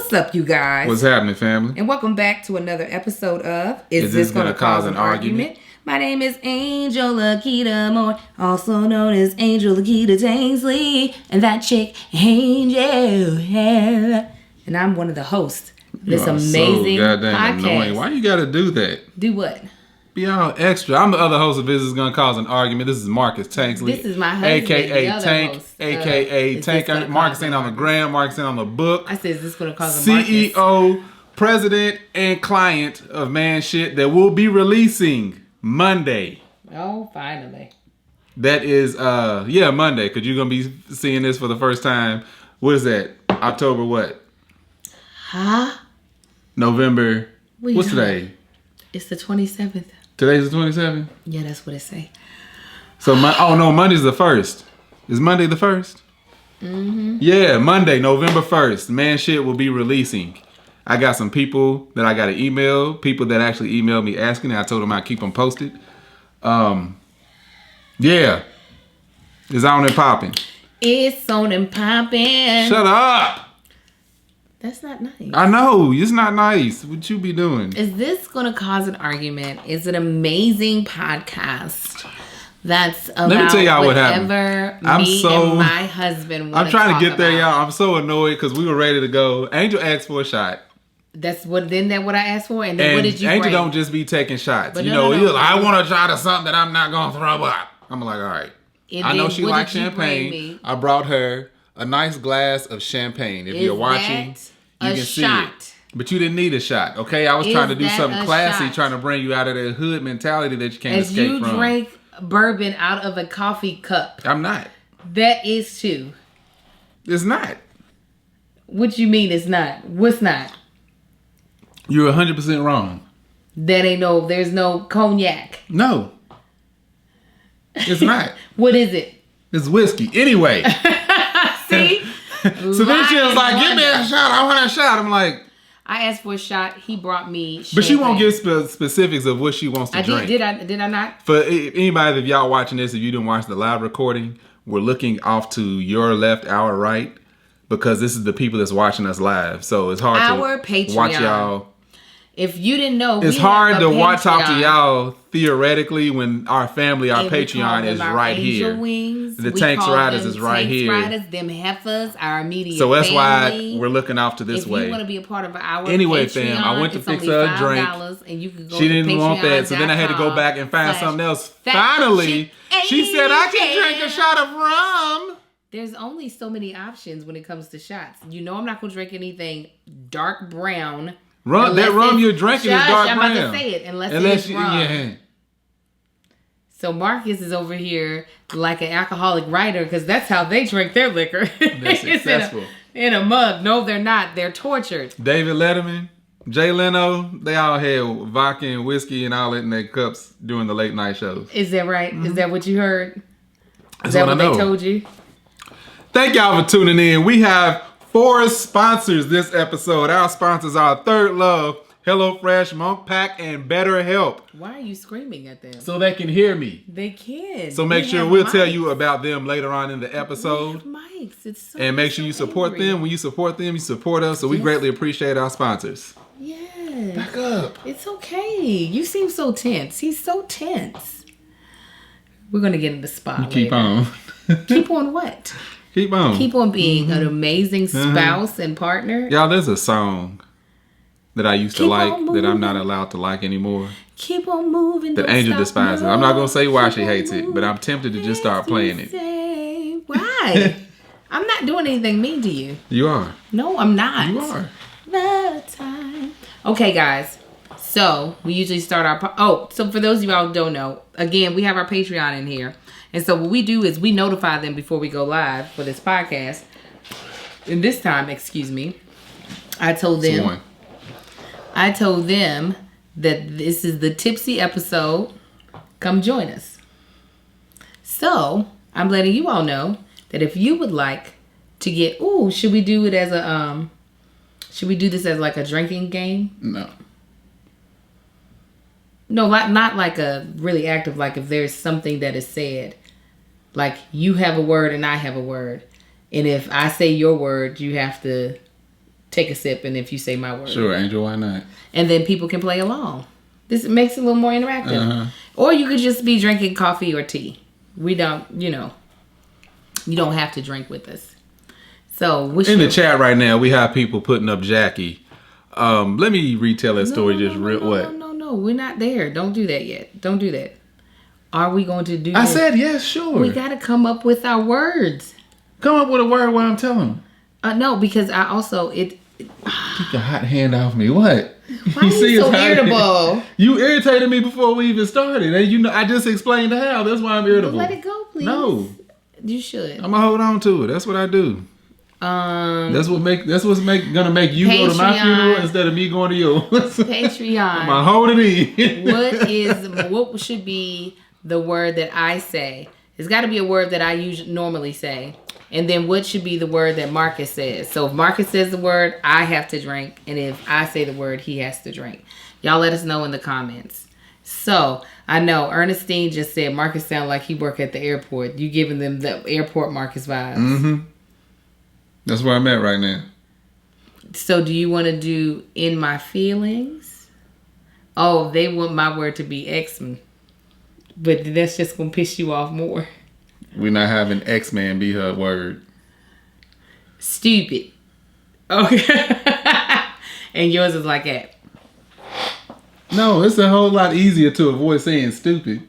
What's up, you guys? What's happening, family? And welcome back to another episode of Is This Gonna Cause an Argument? My name is Angel Lakita Moore, also known as Angel Lakita Tanksley, and that chick, Angel. And I'm one of the hosts of this amazing podcast. Annoying. Why you gotta do that? Do what? Be all extra. I'm the other host of This Is Gonna Cause an Argument. This is Marcus Tanksley. This is my husband, a.k.a. Tank, a.k.a. Tank. Marcus ain't on the gram. Marcus ain't on the book. I said, is this gonna cause a CEO, president, and client of Man Shit that will be releasing Monday. Oh, finally. That is, Monday. Because you're going to be seeing this for the first time. What is that? October what? Huh? November. What's today? It's the 27th. Today's the 27th? Yeah, that's what it say. So, Monday's the 1st. Is Monday the 1st? Mm-hmm. Yeah, Monday, November 1st. Man Shit will be releasing. I got some people that I got to email. People that actually emailed me asking. And I told them I'd keep them posted. Yeah. It's on and popping. It's on and popping. Shut up. That's not nice. I know. It's not nice. What you be doing? Is This Gonna Cause an Argument? It's an amazing podcast that's about Let me tell y'all what happened. And my husband I'm trying to get there, y'all. I'm so annoyed because we were ready to go. Angel asked for a shot. That's what I asked for? And then what did you Angel bring? don't just be taking shots. But I want a shot of something that I'm not going to throw up. I'm like, all right. And I know she likes champagne. I brought her a nice glass of champagne. If you're watching, you can see it. But you didn't need a shot, okay? I was trying to do something classy, trying to bring you out of that hood mentality that you can't escape from. As you drank bourbon out of a coffee cup. I'm not. That is too. It's not. What you mean it's not? What's not? You're 100% wrong. There's no cognac. No. It's not. What is it? It's whiskey. Anyway. See? So then she was like, give me a shot. I want a shot. I'm like. I asked for a shot. He brought me champagne. But she won't give specifics of what she wants to drink. Did I not? For anybody, if y'all watching this, if you didn't watch the live recording, we're looking off to your left, our right, because this is the people that's watching us live. So it's hard to Patreon. Watch y'all. If you didn't know, it's hard to talk to y'all theoretically when our family, our Patreon is right here. Wings. The Tanks Riders is right here. Riders, them heifers, our immediate so that's family. Why we're looking off to this way. If you want to be a part of our Patreon, fam, I went to fix her a drink. And you can go she didn't want that, so then I had to go back and find something else. Finally, she said I can drink a shot of rum. There's only so many options when it comes to shots. You know I'm not going to drink anything dark brown. That rum you're drinking is dark brown. I'm about to say it. Unless it's rum. Yeah. So Marcus is over here like an alcoholic writer because that's how they drink their liquor. They're successful. in a mug. No, they're not. They're tortured. David Letterman, Jay Leno, they all had vodka and whiskey and all that in their cups during the late night shows. Is that right? Mm-hmm. Is that what you heard? Is that what they told you? Thank y'all for tuning in. We have 4 sponsors this episode. Our sponsors are Third Love, HelloFresh, Monk Pack, and BetterHelp. Why are you screaming at them? So they can hear me. They can. So make sure we'll tell you about them later on in the episode. We have mics. It's so and make sure you support them. When you support them, you support us. So we greatly appreciate our sponsors. Yes. Back up. It's okay. You seem so tense. He's so tense. We're going to get in the spot later. Keep on. Keep on what? Keep on. Keep on being an amazing spouse and partner. Y'all, there's a song that I used to like that I'm not allowed to like anymore. Keep on moving. That Angel despises. I'm not going to say why she hates it, but I'm tempted to just start playing it. Why? I'm not doing anything mean to you. You are. No, I'm not. You are. The time. Okay, guys. So, we usually start so for those of y'all who don't know, again, we have our Patreon in here. And so what we do is we notify them before we go live for this podcast. And this time, I told them that this is the tipsy episode. Come join us. So I'm letting you all know that if you would like to get, should we do it as should we do this as like a drinking game? No. No, not like a really active, like if there's something that is said, like you have a word and I have a word. And if I say your word, you have to take a sip, and if you say my word. Sure, Angel, why not? And then people can play along. This makes it a little more interactive. Or you could just be drinking coffee or tea. We don't, you don't have to drink with us. So, in the chat right now, we have people putting up Jackie. Let me retell that story No, we're not there. Don't do that yet. Don't do that. Are we going to do I said yes, sure. We got to come up with our words. Come up with a word while I'm telling them. No, because I also... Keep your hot hand off me. What? Why are you so irritable? You irritated me before we even started. And I just explained how. That's why I'm irritable. Let it go, please. No. You should. I'm going to hold on to it. That's what I do. That's what's gonna make you Patreon, go to my funeral instead of me going to yours. Patreon. I'm gonna hold it in. What should be the word that I say? It's got to be a word that I normally say, and then what should be the word that Marcus says? So if Marcus says the word, I have to drink, and if I say the word, he has to drink. Y'all let us know in the comments. So I know Ernestine just said Marcus sound like he work at the airport. You giving them the airport Marcus vibes. Mm-hmm. That's where I'm at right now. So do you want to do in my feelings? Oh, they want my word to be X-Men. But that's just going to piss you off more. We're not having X-Man be her word. Stupid. Okay. And yours is like that. No, it's a whole lot easier to avoid saying stupid.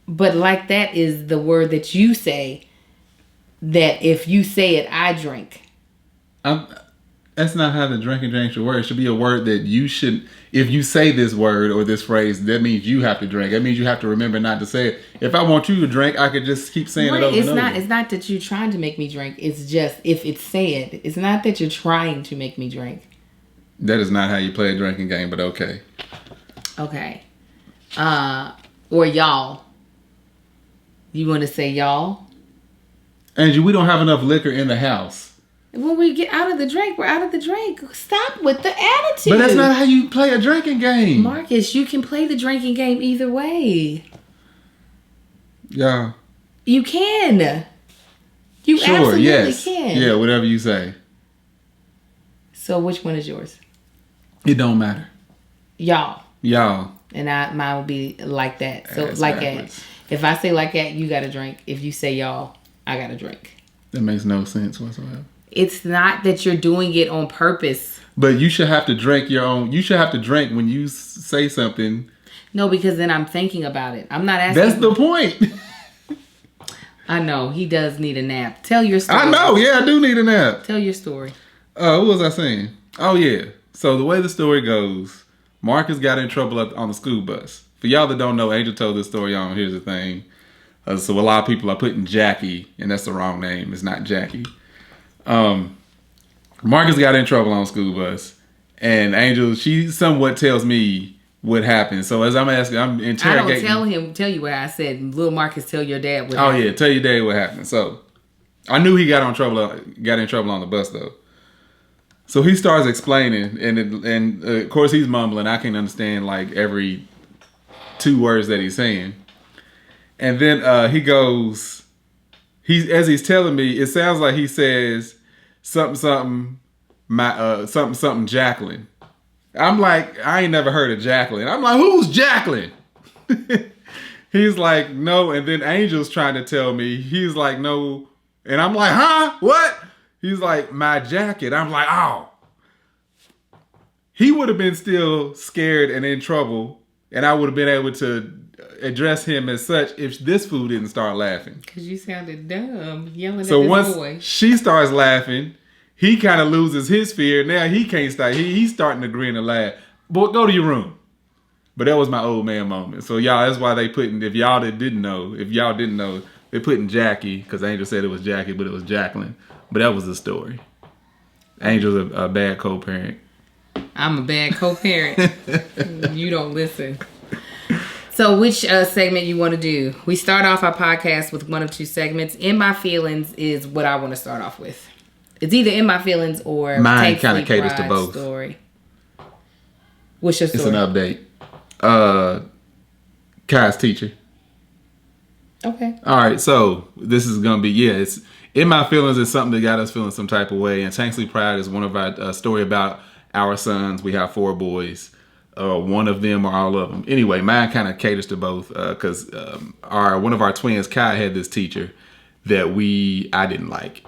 But like that is the word that you say. That if you say it, I drink. That's not how the drinking should work. It should be a word that you should. If you say this word or this phrase, that means you have to drink. That means you have to remember not to say it. If I want you to drink, I could just keep saying it over and over. It's not that you're trying to make me drink. It's just if it's said. It's not that you're trying to make me drink. That is not how you play a drinking game, but okay. Okay. Or y'all. You want to say y'all? Angie, we don't have enough liquor in the house. When we get out of the drink, we're out of the drink. Stop with the attitude. But that's not how you play a drinking game. Marcus, you can play the drinking game either way. Yeah. You can. You absolutely can. Yeah, whatever you say. So which one is yours? It don't matter. Y'all. And mine will be like that. So that's like backwards. That. If I say like that, you got to drink. If you say y'all, I got to drink. That makes no sense whatsoever. It's not that you're doing it on purpose. But you should have to drink your own. You should have to drink when you say something. No, because then I'm thinking about it. I'm not asking. That's the point. I know. He does need a nap. Tell your story. I know. Yeah, I do need a nap. Tell your story. What was I saying? Oh, yeah. So the way the story goes, Marcus got in trouble on the school bus. For y'all that don't know, Angel told this story on. Here's the thing. So a lot of people are putting Jackie, and that's the wrong name. It's not Jackie. Marcus got in trouble on the school bus, and Angel, she somewhat tells me what happened. So as I'm asking, I'm interrogating. I don't tell you what I said. Little Marcus, tell your dad what happened. Oh yeah, tell your dad what happened. So I knew he got in trouble on the bus though. So he starts explaining, and of course he's mumbling. I can't understand like every 2 words that he's saying. And then he goes, as he's telling me, it sounds like he says something Jacqueline. I'm like, I ain't never heard of Jacqueline. I'm like, who's Jacqueline? He's like, no. And then Angel's trying to tell me. He's like, no. And I'm like, huh? What? He's like, my jacket. I'm like, oh. He would have been still scared and in trouble, and I would have been able to address him as such if this fool didn't start laughing. Because you sounded dumb yelling at this boy. So once she starts laughing, he kind of loses his fear. Now he can't stop. He's starting to grin and laugh. Boy, go to your room. But that was my old man moment. So y'all, that's why they putting, if y'all didn't know, they putting Jackie, because Angel said it was Jackie, but it was Jacqueline. But that was the story. Angel's a bad co-parent. I'm a bad co-parent. You don't listen. So which segment you want to do? We start off our podcast with one of 2 segments. In My Feelings is what I want to start off with. It's either In My Feelings or mine kind of caters to both. Story. What's your story? It's an update. Kai's teacher. Okay. All right, so this is gonna be it's In My Feelings is something that got us feeling some type of way. And Tanksley Pride is one of our story about our sons. We have 4 boys. One of them or all of them. Anyway, mine kind of caters to both because one of our twins, Kai, had this teacher that I didn't like.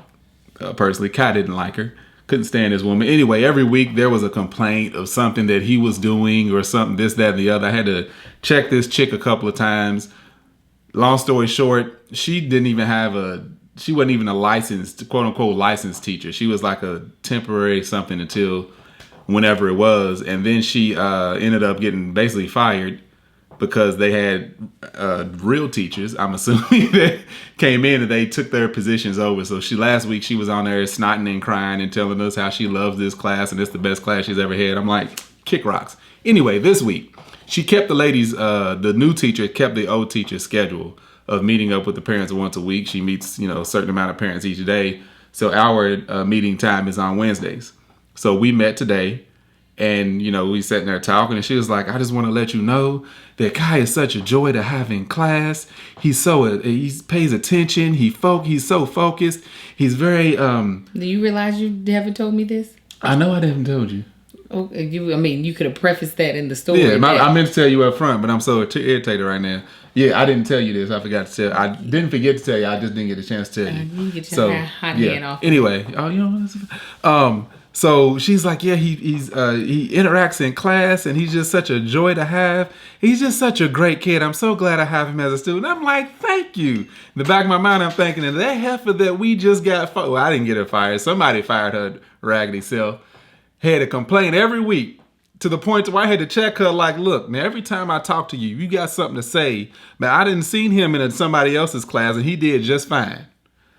Personally, Kai didn't like her. Couldn't stand this woman. Anyway, every week there was a complaint of something that he was doing or something, this, that, and the other. I had to check this chick a couple of times. Long story short, she wasn't even a licensed, quote unquote, licensed teacher. She was like a temporary something until whenever it was. And then she ended up getting basically fired because they had real teachers, I'm assuming, that came in and they took their positions over. So last week she was on there snotting and crying and telling us how she loves this class and it's the best class she's ever had. I'm like, kick rocks. Anyway, this week she kept the ladies, the new teacher kept the old teacher's schedule of meeting up with the parents once a week. She meets, a certain amount of parents each day. So our meeting time is on Wednesdays. So we met today. And, we sat there talking and she was like, I just want to let you know that Kai is such a joy to have in class. He pays attention. He's so focused. He's very, Do you realize you haven't told me this? I know I haven't told you. Okay, you could have prefaced that in the story. Yeah, I meant to tell you up front, but I'm so irritated right now. Yeah, I didn't tell you this. I forgot to tell. I didn't forget to tell you. I just didn't get a chance to tell you. You get your hot hand off. Anyway, so she's like, yeah, he interacts in class and he's just such a joy to have. He's just such a great kid. I'm so glad I have him as a student. I'm like, thank you. In the back of my mind, I'm thinking, and that heifer that we just got fired. Well, I didn't get her fired. Somebody fired her raggedy self. Had to complain every week to the point where I had to check her like, look, now every time I talk to you, you got something to say. Man, I didn't see him in somebody else's class and he did just fine.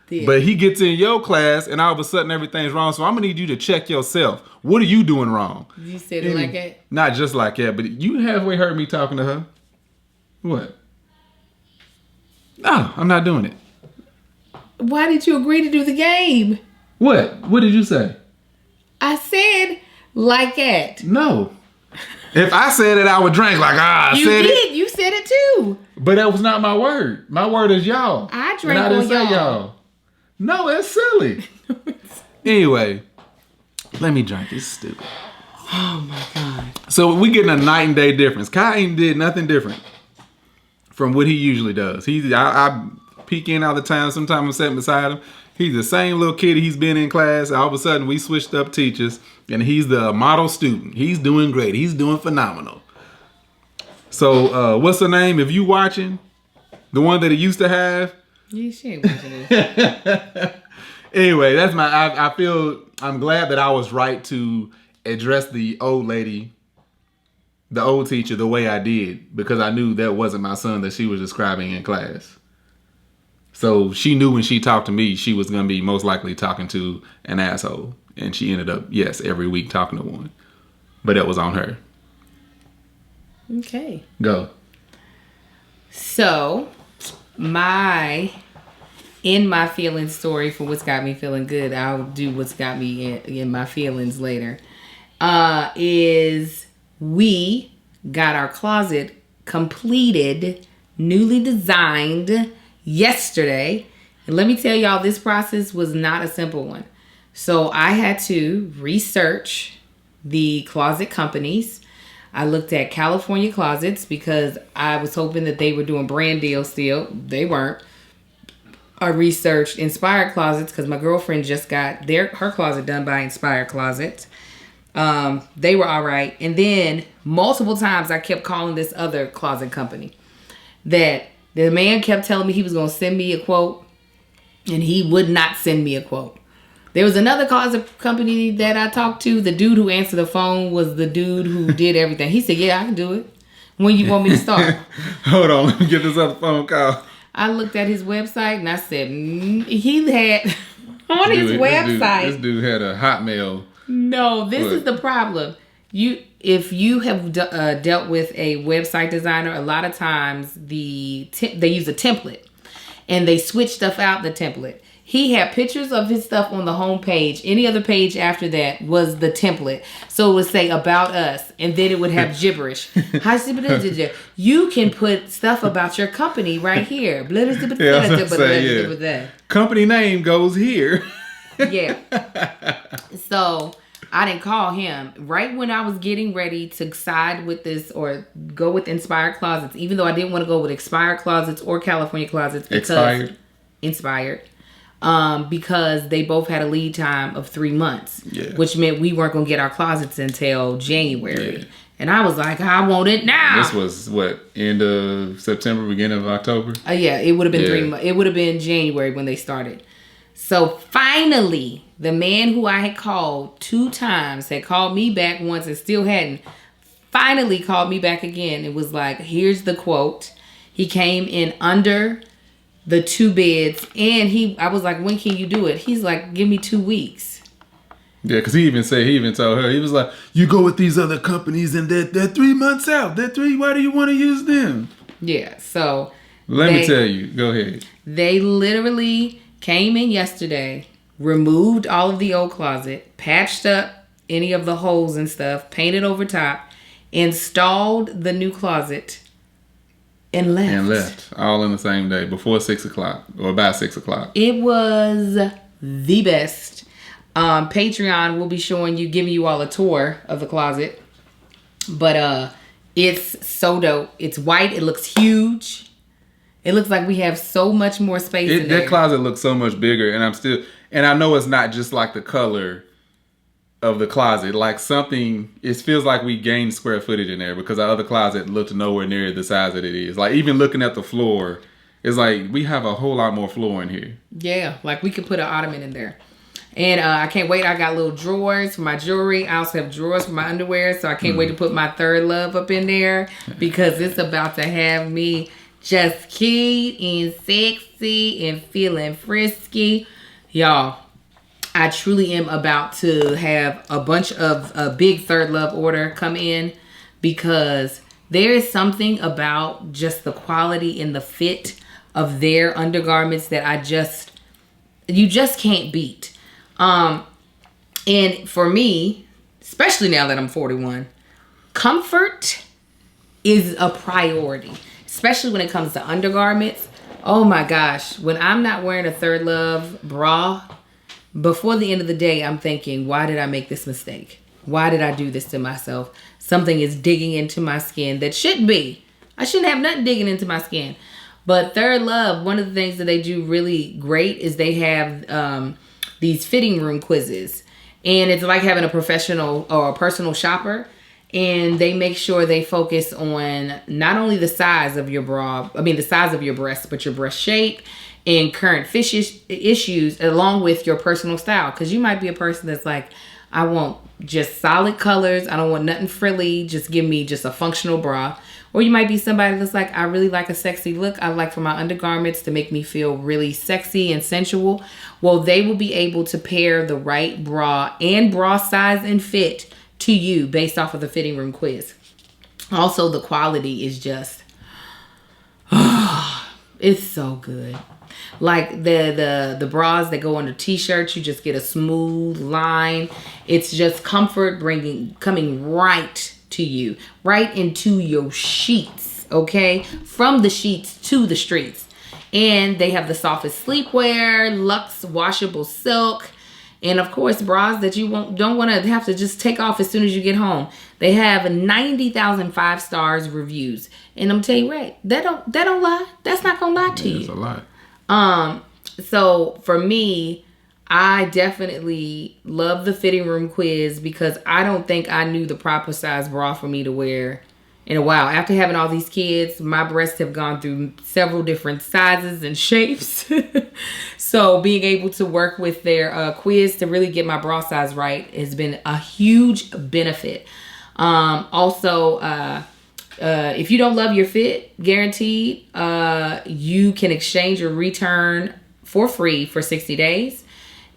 Yeah. But he gets in your class and all of a sudden everything's wrong. So I'm going to need you to check yourself. What are you doing wrong? You said it like that? Not just like that, but you halfway heard me talking to her. What? No, I'm not doing it. Why did you agree to do the game? What? What did you say? I said like that. No. If I said it, I would drink like, you said did. it. You said it too. But that was not my word. My word is y'all. I drank on y'all. Say y'all. No, that's silly. Anyway, let me drink. This is stupid. Oh my God. So we getting a night and day difference. Kai ain't did nothing different from what he usually does. I peek in all the time. Sometimes I'm sitting beside him. He's the same little kid he's been in class. All of a sudden, we switched up teachers, and he's the model student. He's doing great. He's doing phenomenal. So, what's her name? If you watching, the one that he used to have. Yeah, she ain't watching this. Anyway, that's I'm glad that I was right to address the old lady, the old teacher, the way I did, because I knew that wasn't my son that she was describing in class. So she knew when she talked to me, she was going to be most likely talking to an asshole. And she ended up, yes, every week talking to one. But that was on her. Okay. Go. So, in my feelings story for what's got me feeling good, I'll do what's got me in my feelings later, is we got our closet completed, newly designed yesterday. And let me tell y'all, this process was not a simple one. So I had to research the closet companies. I looked at California Closets because I was hoping that they were doing brand deals still. They weren't. I researched Inspired Closets because my girlfriend just got her closet done by Inspired Closets. They were all right. And then multiple times I kept calling this other closet company that the man kept telling me he was going to send me a quote, and he would not send me a quote. There was another closet company that I talked to. The dude who answered the phone was the dude who did everything. He said, yeah, I can do it. When you want me to start? Hold on, let me get this other phone call. I looked at his website and I said, he had, on his website. This dude had a Hotmail. No, this is the problem. If you have dealt with a website designer, a lot of times they use a template and they switch stuff out the template. He had pictures of his stuff on the home page. Any other page after that was the template. So it would say about us, and then it would have gibberish. You can put stuff about your company right here. Company name goes here. Yeah. So I didn't call him right when I was getting ready to side with this or go with Inspired Closets, even though I didn't want to go with Expired Closets or California Closets. Inspired. Because they both had a lead time of 3 months, which meant we weren't going to get our closets until January. Yeah. And I was like, I want it now. This was end of September, beginning of October? Yeah, it would have been 3 months. It would have been January when they started. So finally, the man who I had called 2 times had called me back once and still hadn't. Finally called me back again. It was like, here's the quote. He came in under the 2 beds, and I was like, when can you do it? He's like, give me 2 weeks. Yeah, because he even told her, he was like, you go with these other companies and they're 3 months out. Why do you want to use them? Yeah, so. Let me tell you, go ahead. They literally came in yesterday, removed all of the old closet, patched up any of the holes and stuff, painted over top, installed the new closet, and left. All in the same day, before 6 o'clock, or about 6 o'clock. It was the best. Patreon will be giving you all a tour of the closet. But it's so dope. It's white. It looks huge. It looks like we have so much more space in there. That closet looks so much bigger, and I know it's not just like the color of the closet. Like it feels like we gained square footage in there because our other closet looked nowhere near the size that it is. Like even looking at the floor, it's like we have a whole lot more floor in here. Yeah, like we could put an ottoman in there. And I can't wait. I got little drawers for my jewelry. I also have drawers for my underwear, so I can't wait to put my third love up in there because it's about to have me just cute and sexy and feeling frisky. Y'all, I truly am about to have a bunch of a big third love order come in because there is something about just the quality and the fit of their undergarments that you just can't beat. And for me, especially now that I'm 41, comfort is a priority. Especially when it comes to undergarments. Oh my gosh. When I'm not wearing a third love bra, before the end of the day, I'm thinking, why did I make this mistake? Why did I do this to myself? Something is digging into my skin that shouldn't be. I shouldn't have nothing digging into my skin. But Third Love, one of the things that they do really great is they have these fitting room quizzes. And it's like having a professional or a personal shopper. And they make sure they focus on not only the size of your the size of your breasts, but your breast shape and current issues along with your personal style. Because you might be a person that's like, I want just solid colors. I don't want nothing frilly. Just give me just a functional bra. Or you might be somebody that's like, I really like a sexy look. I like for my undergarments to make me feel really sexy and sensual. Well, they will be able to pair the right bra and bra size and fit to you based off of the fitting room quiz. Also, the quality is just, it's so good. Like the bras that go under t-shirts, you just get a smooth line. It's just comfort coming right to you, right into your sheets, okay? From the sheets to the streets. And they have the softest sleepwear, luxe washable silk, and of course, bras that you don't want to have to just take off as soon as you get home. They have 90,000 5-star reviews. And I'm telling you, right, that don't lie. That's not gonna lie to you. It's a lie. So for me, I definitely love the fitting room quiz because I don't think I knew the proper size bra for me to wear in a while. After having all these kids, my breasts have gone through several different sizes and shapes. So being able to work with their quiz to really get my bra size right has been a huge benefit. Also, if you don't love your fit, guaranteed, you can exchange or return for free for 60 days.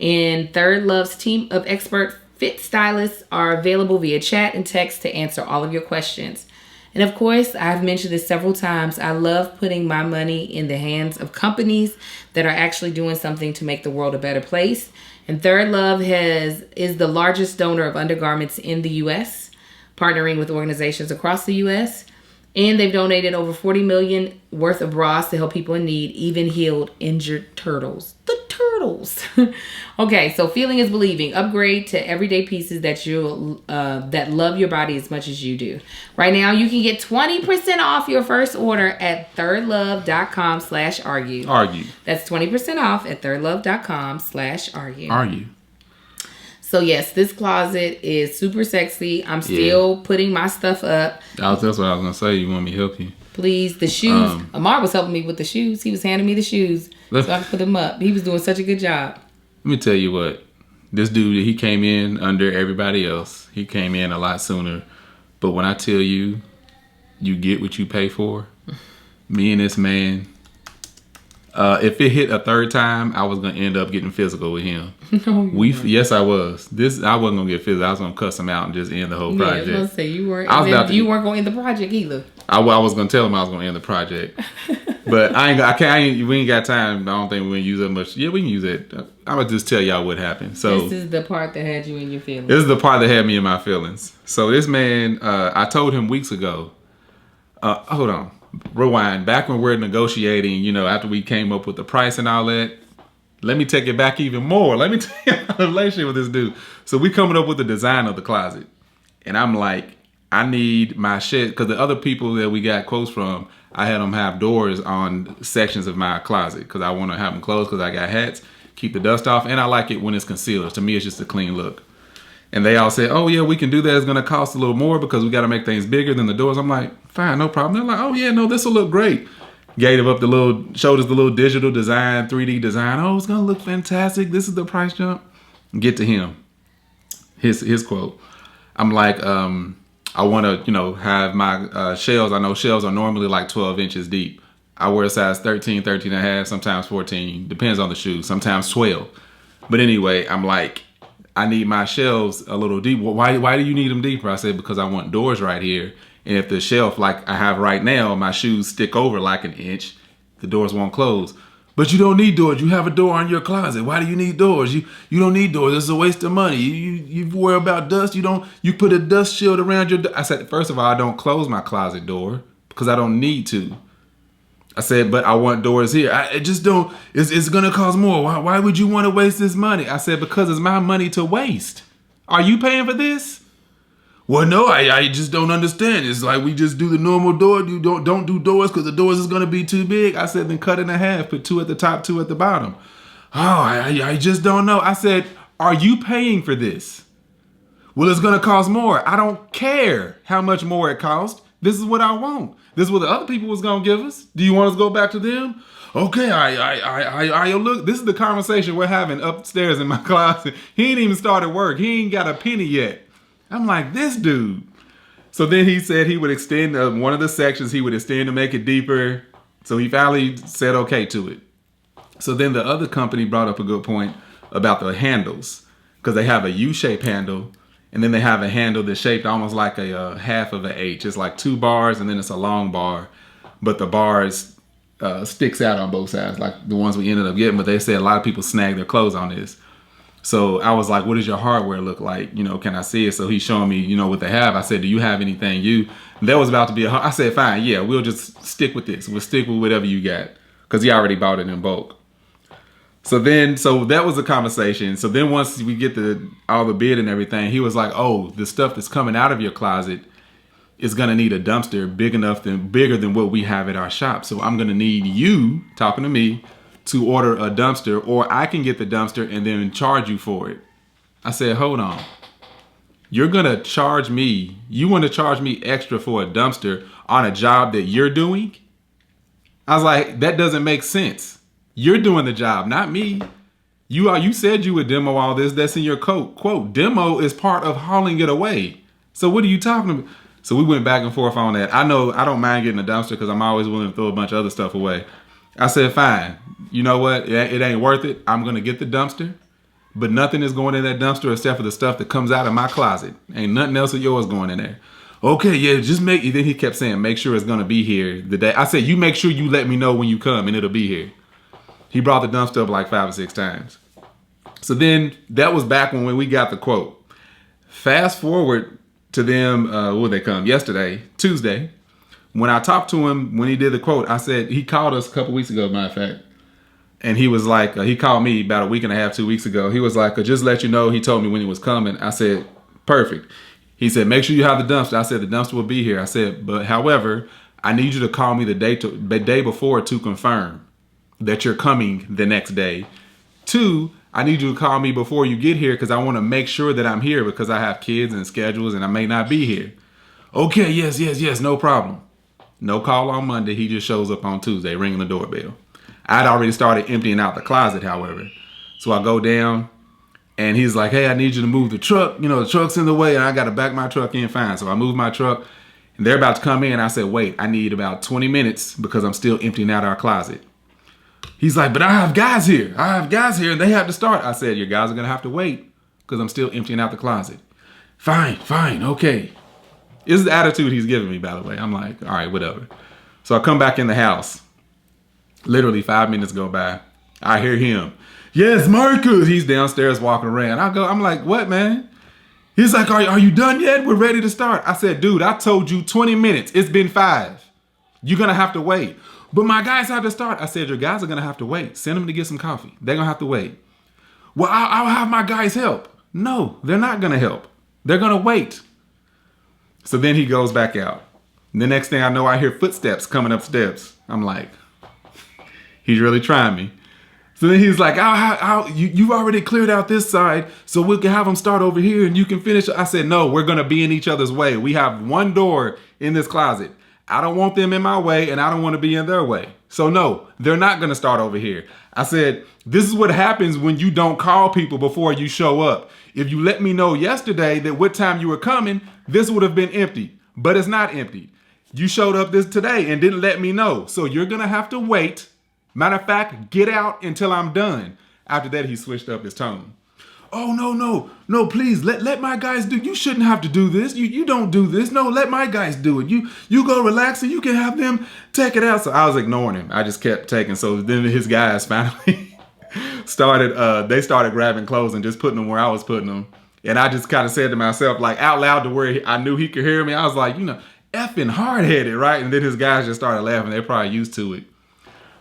And Third Love's team of expert fit stylists are available via chat and text to answer all of your questions. And of course, I've mentioned this several times. I love putting my money in the hands of companies that are actually doing something to make the world a better place. And Third Love is the largest donor of undergarments in the U.S., partnering with organizations across the U.S. And they've donated over $40 million worth of bras to help people in need, even healed injured turtles. The turtles. Okay, so feeling is believing. Upgrade to everyday pieces that love your body as much as you do. Right now, you can get 20% off your first order at thirdlove.com/argue. Argue. That's 20% off at thirdlove.com/argue. Argue. So yes, this closet is super sexy. I'm still putting my stuff up. That's what I was going to say. You want me to help you? Please, the shoes. Amar was helping me with the shoes. He was handing me the shoes so I could put them up. He was doing such a good job. Let me tell you what. This dude, he came in under everybody else. He came in a lot sooner. But when I tell you, you get what you pay for, me and this man... if it hit a third time, I was gonna end up getting physical with him. No, yes, I was. I wasn't gonna get physical. I was gonna cuss him out and just end the whole project. I was gonna say you weren't. You weren't gonna end the project either. I was gonna tell him I was gonna end the project, but we ain't got time. I don't think we're gonna use that much. Yeah, we can use it. I'm gonna just tell y'all what happened. So this is the part that had you in your feelings. This is the part that had me in my feelings. So this man, I told him weeks ago. Hold on. Rewind. Back when we're negotiating, after we came up with the price and all that, let me take it back even more. Let me tell you the relationship with this dude. So we coming up with the design of the closet. And I'm like, I need my shit. Because the other people that we got quotes from, I had them have doors on sections of my closet. Because I want to have them closed because I got hats, keep the dust off. And I like it when it's concealers. To me, it's just a clean look. And they all said, oh, yeah, we can do that. It's going to cost a little more because we got to make things bigger than the doors. I'm like, fine, no problem. They're like, oh, yeah, no, this will look great. Gave up showed us the little digital design, 3D design. Oh, it's going to look fantastic. This is the price jump. Get to him. His quote. I'm like, I want to, have my shelves. I know shelves are normally like 12 inches deep. I wear a size 13, 13 and a half, sometimes 14. Depends on the shoe. Sometimes 12. But anyway, I'm like, I need my shelves a little deep. Well, why do you need them deeper? I said, because I want doors right here. And if the shelf like I have right now, my shoes stick over like an inch, the doors won't close. But you don't need doors. You have a door in your closet. Why do you need doors? You don't need doors. It's a waste of money. You worry about dust. You put a dust shield around your I said, first of all, I don't close my closet door because I don't need to. I said, but I want doors here. I just don't. It's going to cost more. Why would you want to waste this money? I said, because it's my money to waste. Are you paying for this? Well, no, I just don't understand. It's like we just do the normal door. You don't do doors because the doors is going to be too big. I said, then cut it in half. Put 2 at the top, 2 at the bottom. Oh, I just don't know. I said, are you paying for this? Well, it's going to cost more. I don't care how much more it costs. This is what I want. This is what the other people was going to give us. Do you want us to go back to them? Okay, I look. This is the conversation we're having upstairs in my closet. He ain't even started work. He ain't got a penny yet. I'm like, this dude. So then he said he would extend one of the sections. He would extend to make it deeper. So he finally said okay to it. So then the other company brought up a good point about the handles. Because they have a U-shaped handle. And then they have a handle that's shaped almost like a half of an H. It's like 2 bars and then it's a long bar. But the bars sticks out on both sides, like the ones we ended up getting. But they said a lot of people snag their clothes on this. So I was like, what does your hardware look like? Can I see it? So he's showing me, what they have. I said, do you have anything that was about to be I said, fine, yeah, we'll just stick with this. We'll stick with whatever you got. Because he already bought it in bulk. So that was the conversation. So then once we get all the bid and everything, he was like, oh, the stuff that's coming out of your closet is going to need a dumpster bigger than what we have at our shop. So I'm going to need you, talking to me, to order a dumpster, or I can get the dumpster and then charge you for it. I said, hold on. You're going to charge me. You want to charge me extra for a dumpster on a job that you're doing? I was like, that doesn't make sense. You're doing the job, not me. You said you would demo all this. That's in your quote. Demo is part of hauling it away. So what are you talking about? So we went back and forth on that. I know I don't mind getting a dumpster because I'm always willing to throw a bunch of other stuff away. I said, fine. You know what? It ain't worth it. I'm going to get the dumpster. But nothing is going in that dumpster except for the stuff that comes out of my closet. Ain't nothing else of yours going in there. Okay, yeah, just make. Then he kept saying, make sure it's gonna be here the day. I said, you make sure you let me know when you come, and it'll be here. He brought the dumpster up like 5 or 6 times. So then that was back when we got the quote. Fast forward to them. When they come yesterday, Tuesday. When I talked to him when he did the quote, I said he called us a couple weeks ago, matter of fact, and he was like, he called me about a week and a half, 2 weeks ago. He was like, just let you know. He told me when he was coming. I said, perfect. He said, make sure you have the dumpster. I said, the dumpster will be here. I said, but however, I need you to call me the day before to confirm that you're coming the next day. 2, I need you to call me before you get here because I want to make sure that I'm here because I have kids and schedules and I may not be here. Okay, yes, no problem. No call on Monday. He just shows up on Tuesday, ringing the doorbell. I'd already started emptying out the closet, however. So I go down. And he's like, hey, I need you to move the truck. You know, the truck's in the way, and I got to back my truck in fine. So I moved my truck, and they're about to come in. I said, wait, I need about 20 minutes because I'm still emptying out our closet. He's like, but I have guys here. And they have to start. I said, your guys are going to have to wait because I'm still emptying out the closet. Fine, okay. This is the attitude he's giving me, by the way. I'm like, all right, whatever. So I come back in the house. Literally 5 minutes go by. I hear him. Yes, Marcus. He's downstairs walking around. I'm like, what, man? He's like, are you done yet? We're ready to start. I said, dude, I told you 20 minutes. It's been 5. You're going to have to wait. But my guys have to start. I said, your guys are going to have to wait. Send them to get some coffee. They're going to have to wait. Well, I'll have my guys help. No, they're not going to help. They're going to wait. So then he goes back out. And the next thing I know, I hear footsteps coming up steps. I'm like, he's really trying me. So then he's like, you've already cleared out this side, so we can have them start over here and you can finish. I said, no, we're going to be in each other's way. We have one door in this closet. I don't want them in my way and I don't want to be in their way. So no, they're not going to start over here. I said, this is what happens when you don't call people before you show up. If you let me know yesterday that what time you were coming, this would have been empty, but it's not empty. You showed up this today and didn't let me know. So you're going to have to wait. Matter of fact, get out until I'm done. After that, he switched up his tone. Oh, no, please, let my guys do. You shouldn't have to do this. You don't do this. No, let my guys do it. You go relax and you can have them take it out. So I was ignoring him. I just kept taking. So then his guys finally started grabbing clothes and just putting them where I was putting them. And I just kind of said to myself, like out loud to where I knew he could hear me. I was like, effing hard-headed, right? And then his guys just started laughing. They're probably used to it.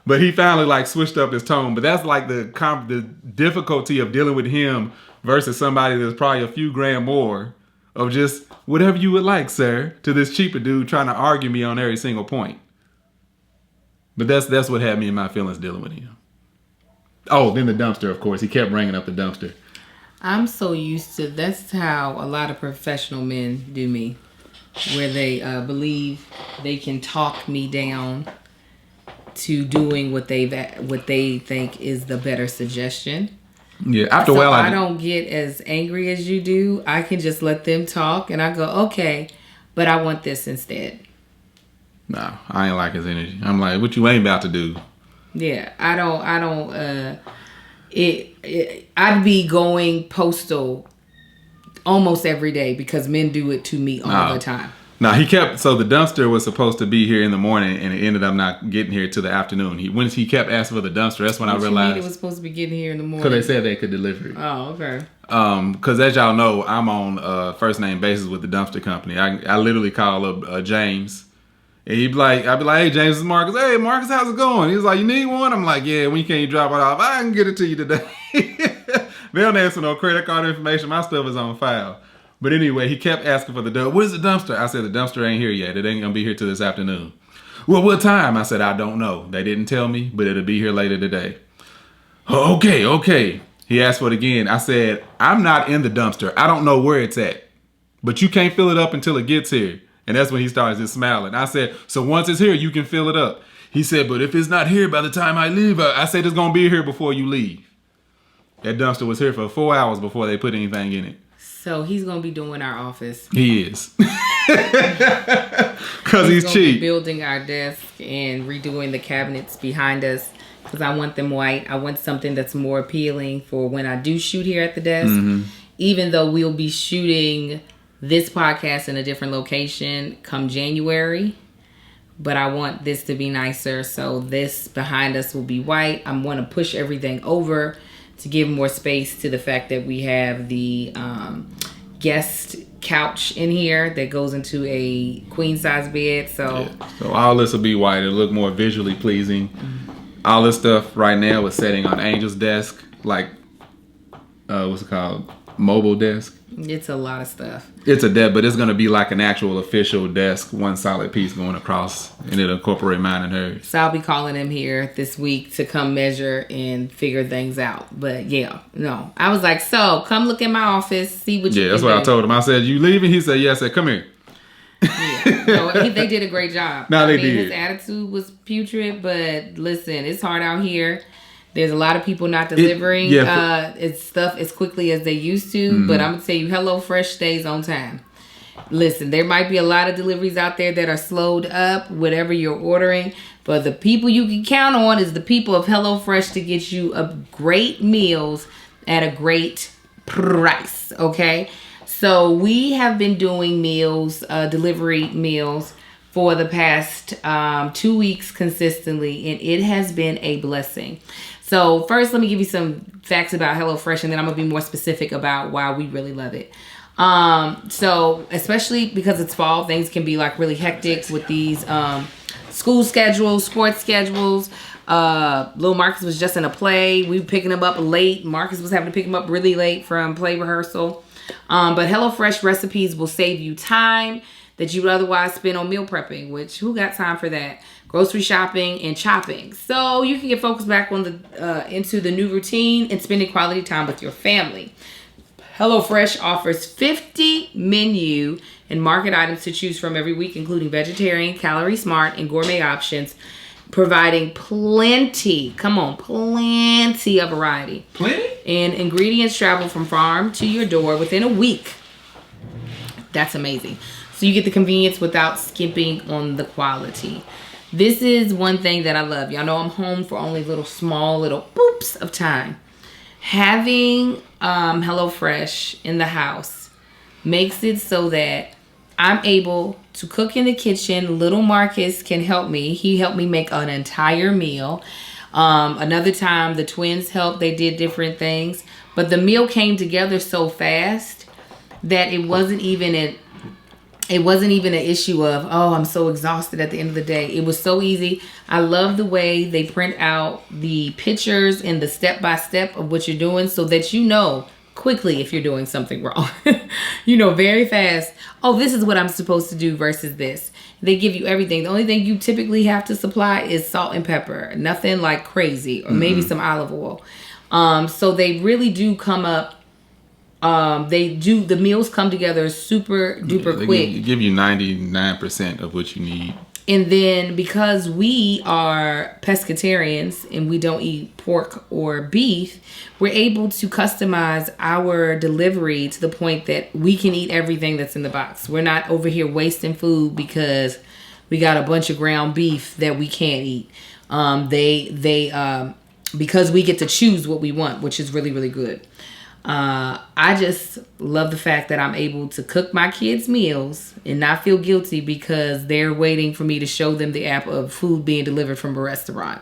But he finally switched up his tone. But that's like the difficulty of dealing with him versus somebody that's probably a few grand more of just whatever you would like, sir, to this cheaper dude trying to argue me on every single point. But that's what had me in my feelings dealing with him. Oh, then the dumpster, of course. He kept bringing up the dumpster. I'm so used to, that's how a lot of professional men do me, where they believe they can talk me down to doing what they think is the better suggestion. Yeah, after a while I don't get as angry as you do. I can just let them talk and I go, okay, but I want this instead. No, I ain't like his energy. I'm like, what you ain't about to do? Yeah, I'd be going postal almost every day because men do it to me all the time. No, so the dumpster was supposed to be here in the morning and it ended up not getting here till the afternoon. When he kept asking for the dumpster, that's when I realized. It was supposed to be getting here in the morning? Because they said they could deliver it. Oh, okay. Because as y'all know, I'm on first name basis with the dumpster company. I literally call up James. And I'd be like, hey, James, it's Marcus. Hey, Marcus, how's it going? He's like, you need one? I'm like, yeah, when can you drop it off? I can get it to you today. They don't ask for no credit card information. My stuff is on file. But anyway, he kept asking for the dumpster. Where's the dumpster? I said, the dumpster ain't here yet. It ain't going to be here till this afternoon. Well, what time? I said, I don't know. They didn't tell me, but it'll be here later today. Oh, okay. He asked for it again. I said, I'm not in the dumpster. I don't know where it's at. But you can't fill it up until it gets here. And that's when he started just smiling. I said, so once it's here, you can fill it up. He said, but if it's not here by the time I leave, I said, it's going to be here before you leave. That dumpster was here for 4 hours before they put anything in it. So he's going to be doing our office. He is. Because he's cheap. Be building our desk and redoing the cabinets behind us. Because I want them white. I want something that's more appealing for when I do shoot here at the desk. Mm-hmm. Even though we'll be shooting this podcast in a different location come January. But I want this to be nicer. So this behind us will be white. I want to push everything over to give more space to the fact that we have the guest couch in here that goes into a queen size bed. So all this will be white. It'll look more visually pleasing. All this stuff right now is sitting on Angel's desk, like what's it called? Mobile desk. It's a lot of stuff. It's a desk, but it's going to be like an actual official desk, one solid piece going across, and it'll incorporate mine and hers. So I'll be calling him here this week to come measure and figure things out. But yeah, no. I was like, so come look in my office, see what you can do. Yeah, that's what I told him. I said, you leaving? He said, yeah. I said, come here. Yeah, no, they did a great job. No, they did. His attitude was putrid, but listen, it's hard out here. There's a lot of people not delivering it's stuff as quickly as they used to. But I'm going to tell you, HelloFresh stays on time. Listen, there might be a lot of deliveries out there that are slowed up, whatever you're ordering. But the people you can count on is the people of HelloFresh to get you a great meals at a great price, okay? So we have been doing meals, delivery meals, for the past 2 weeks consistently, and it has been a blessing. So first, let me give you some facts about HelloFresh, and then I'm going to be more specific about why we really love it. So especially because it's fall, things can be like really hectic with these school schedules, sports schedules. Little Marcus was just in a play. We were picking him up late. Marcus was having to pick him up really late from play rehearsal. But HelloFresh recipes will save you time that you would otherwise spend on meal prepping, which who got time for that? Grocery shopping and chopping. So you can get focused back on into the new routine and spending quality time with your family. HelloFresh offers 50 menu and market items to choose from every week, including vegetarian, calorie smart, and gourmet options, providing plenty of variety. Plenty? And ingredients travel from farm to your door within a week. That's amazing. So you get the convenience without skimping on the quality. This is one thing that I love. Y'all know I'm home for only small little boops of time. Having HelloFresh in the house makes it so that I'm able to cook in the kitchen. Little Marcus can help me. He helped me make an entire meal. Another time the twins helped. They did different things. But the meal came together so fast that it wasn't even an issue of, oh, I'm so exhausted at the end of the day. It was so easy. I love the way they print out the pictures and the step-by-step of what you're doing so that you know quickly if you're doing something wrong. You know very fast, oh, this is what I'm supposed to do versus this. They give you everything. The only thing you typically have to supply is salt and pepper. Nothing like crazy, or maybe some olive oil. So they really do come up. The meals come together super duper quick. They give you 99% of what you need. And then because we are pescatarians and we don't eat pork or beef, we're able to customize our delivery to the point that we can eat everything that's in the box. We're not over here wasting food because we got a bunch of ground beef that we can't eat. Because we get to choose what we want, which is really, really good. I just love the fact that I'm able to cook my kids' meals and not feel guilty because they're waiting for me to show them the app of food being delivered from a restaurant.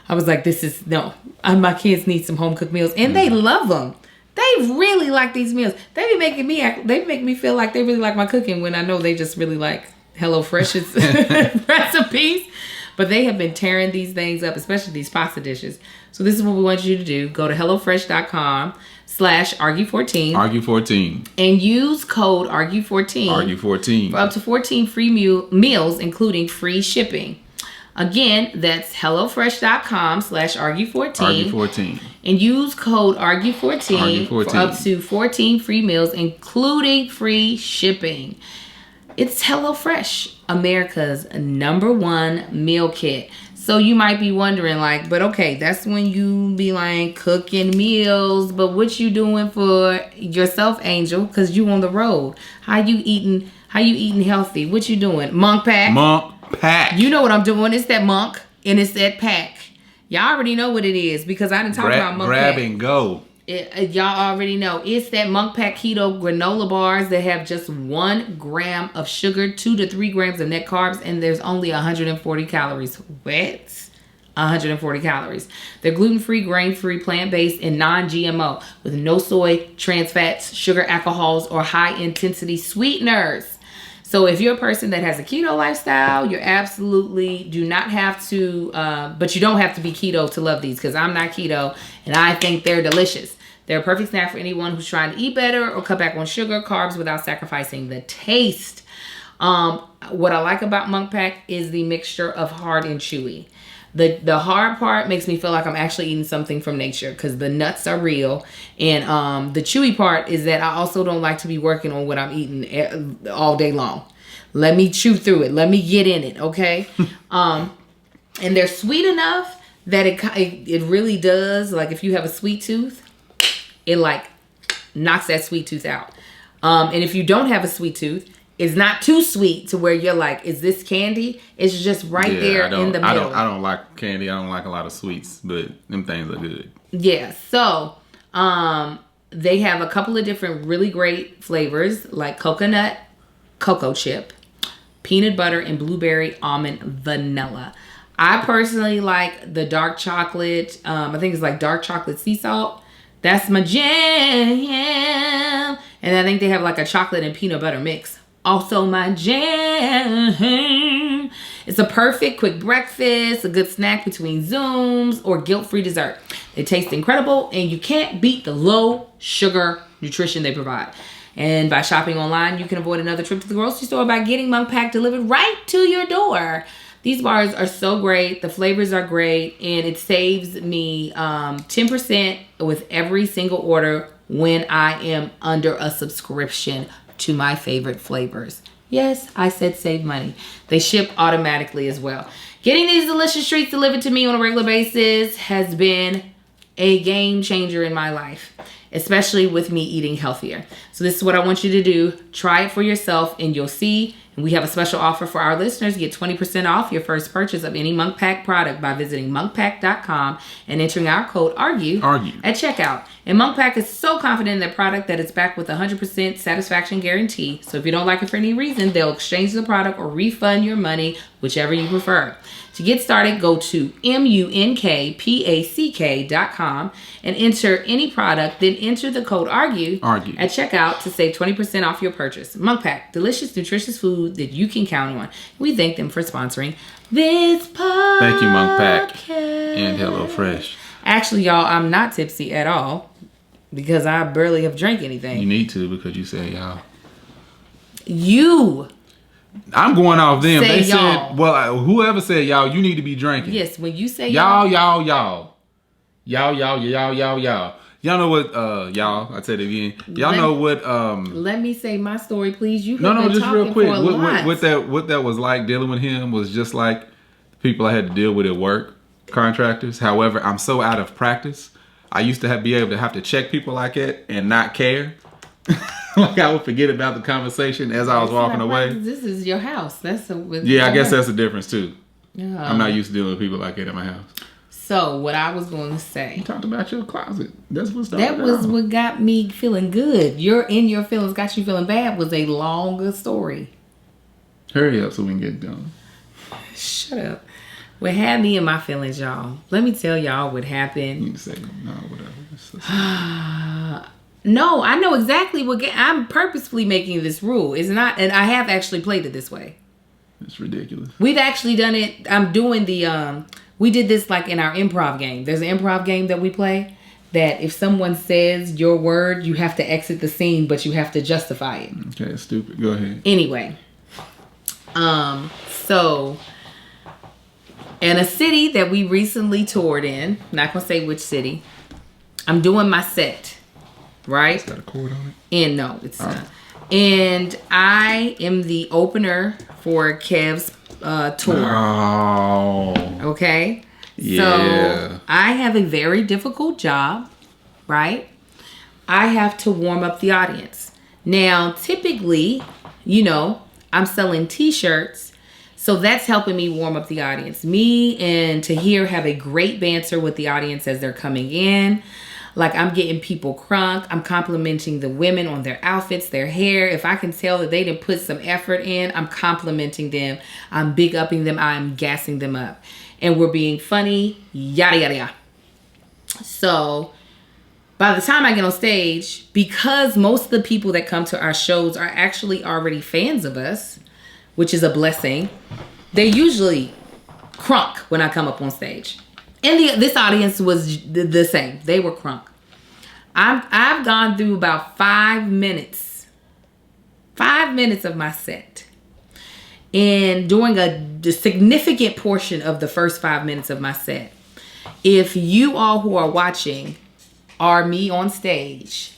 I was like, my kids need some home cooked meals, and they love them. They really like these meals. They be making me feel like they really like my cooking when I know they just really like HelloFresh's recipes. But they have been tearing these things up, especially these pasta dishes. So this is what we want you to do. Go to HelloFresh.com/argue14. Argue14. And use code argue14. Argue14. For up to 14 free meals, including free shipping. Again, that's HelloFresh.com/argue14. Argue14. And use code argue14 for up to 14 free meals, including free shipping. It's HelloFresh, America's #1 meal kit. So you might be wondering, like, but okay, that's when you be like cooking meals, but what you doing for yourself, Angel? Because you on the road. How you eating healthy? What you doing? Monk pack? Monk pack. You know what I'm doing. It's that monk and it's that pack. Y'all already know what it is because I didn't talk about monk grab pack. and go. Y'all already know. It's that Monk Pack Keto granola bars that have just 1 gram of sugar, 2 to 3 grams of net carbs, and there's only 140 calories. What? 140 calories. They're gluten-free, grain-free, plant-based, and non-GMO with no soy, trans fats, sugar, alcohols, or high-intensity sweeteners. So if you're a person that has a keto lifestyle, you absolutely do not have to, but you don't have to be keto to love these, because I'm not keto and I think they're delicious. They're a perfect snack for anyone who's trying to eat better or cut back on sugar, carbs without sacrificing the taste. What I like about Monk Pack is the mixture of hard and chewy. The hard part makes me feel like I'm actually eating something from nature, because the nuts are real. And the chewy part is that I also don't like to be working on what I'm eating all day long. Let me chew through it. Let me get in it, okay? And they're sweet enough that it really does. Like if you have a sweet tooth, it like knocks that sweet tooth out. And if you don't have a sweet tooth, it's not too sweet to where you're like, is this candy? It's just right there in the middle. I don't like candy. I don't like a lot of sweets, but them things are good. Yeah. So they have a couple of different really great flavors, like coconut, cocoa chip, peanut butter, and blueberry almond vanilla. I personally like the dark chocolate. I think it's like dark chocolate sea salt. That's my jam. And I think they have like a chocolate and peanut butter mix. Also my jam. It's a perfect quick breakfast, a good snack between Zooms, or guilt-free dessert. They taste incredible, and you can't beat the low sugar nutrition they provide. And by shopping online, you can avoid another trip to the grocery store by getting Monk Pack delivered right to your door. These bars are so great. The flavors are great, and it saves me 10% with every single order when I am under a subscription to my favorite flavors. Yes, I said save money. They ship automatically as well. Getting these delicious treats delivered to me on a regular basis has been a game changer in my life, especially with me eating healthier. So this is what I want you to do. Try it for yourself and you'll see. And we have a special offer for our listeners. Get 20% off your first purchase of any Monk Pack product by visiting monkpack.com and entering our code ARGUE at checkout. And Monk Pack is so confident in their product that it's backed with a 100% satisfaction guarantee. So if you don't like it for any reason, they'll exchange the product or refund your money, whichever you prefer. To get started, go to monkpack.com and enter any product, then enter the code ARGUE at checkout to save 20% off your purchase. Monk Pack, delicious, nutritious food that you can count on. We thank them for sponsoring this podcast. Thank you, Monk Pack and HelloFresh. Actually, y'all, I'm not tipsy at all because I barely have drank anything. You need to, because you said y'all. I'm going off them. Say they y'all. Said, well, whoever said y'all, you need to be drinking. Yes, when you say y'all. Y'all know what, y'all, I said it again. Y'all know what, let me say my story, please. You No, just real quick. What that was like dealing with him was just like the people I had to deal with at work, contractors. However, I'm so out of practice. I used to be able to have to check people like that and not care. Like I would forget about the conversation as I was walking away. This is your house. I guess that's the difference too. I'm not used to dealing with people like that at my house. So what I was going to say. You talked about your closet. That's what started. That was what got me feeling good. Your feelings got you feeling bad was a longer story. Hurry up so we can get done. Shut up. What had me in my feelings, y'all. Let me tell y'all what happened. You can say no, whatever. No, I know exactly I'm purposefully making this rule. It's not, and I have actually played it this way. It's ridiculous. We've actually done it. I'm doing we did this like in our improv game. There's an improv game that we play that if someone says your word, you have to exit the scene, but you have to justify it. Okay, it's stupid. Go ahead. Anyway, so in a city that we recently toured in, not gonna say which city, I'm doing my set. Right? It's got a cord on it? And no, it's not. And I am the opener for Kev's tour. Oh. Okay? Yeah. So I have a very difficult job, right? I have to warm up the audience. Now, typically, I'm selling t-shirts. So that's helping me warm up the audience. Me and Tahir have a great banter with the audience as they're coming in. Like, I'm getting people crunk. I'm complimenting the women on their outfits, their hair. If I can tell that they didn't put some effort in, I'm complimenting them. I'm big upping them. I'm gassing them up. And we're being funny, yada, yada, yada. So by the time I get on stage, because most of the people that come to our shows are actually already fans of us, which is a blessing, they usually crunk when I come up on stage. And this audience was the same. They were crunk. I've gone through about 5 minutes. 5 minutes of my set. And during a significant portion of the first 5 minutes of my set, if you all who are watching are me on stage,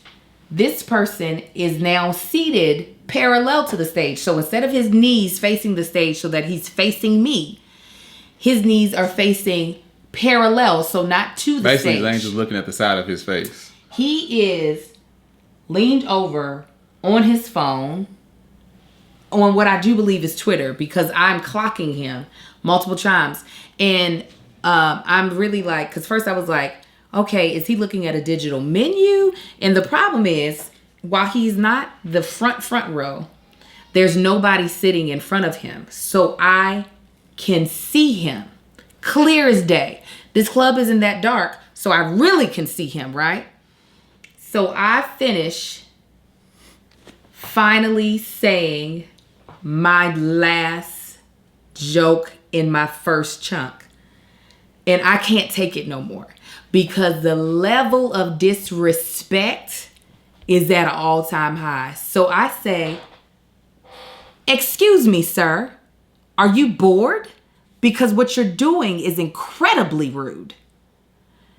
this person is now seated parallel to the stage. So instead of his knees facing the stage so that he's facing me, his knees are facing parallel, so not to the stage. Basically, Lane's just looking at the side of his face. He is leaned over on his phone, on what I do believe is Twitter, because I'm clocking him multiple times. And I'm really like, because first I was like, okay, is he looking at a digital menu? And the problem is, while he's not the front row, there's nobody sitting in front of him. So I can see him clear as day. This club isn't that dark, so I really can see him, right? So I finish finally saying my last joke in my first chunk. And I can't take it no more, because the level of disrespect is at an all-time high. So I say, "Excuse me, sir, are you bored? Because what you're doing is incredibly rude."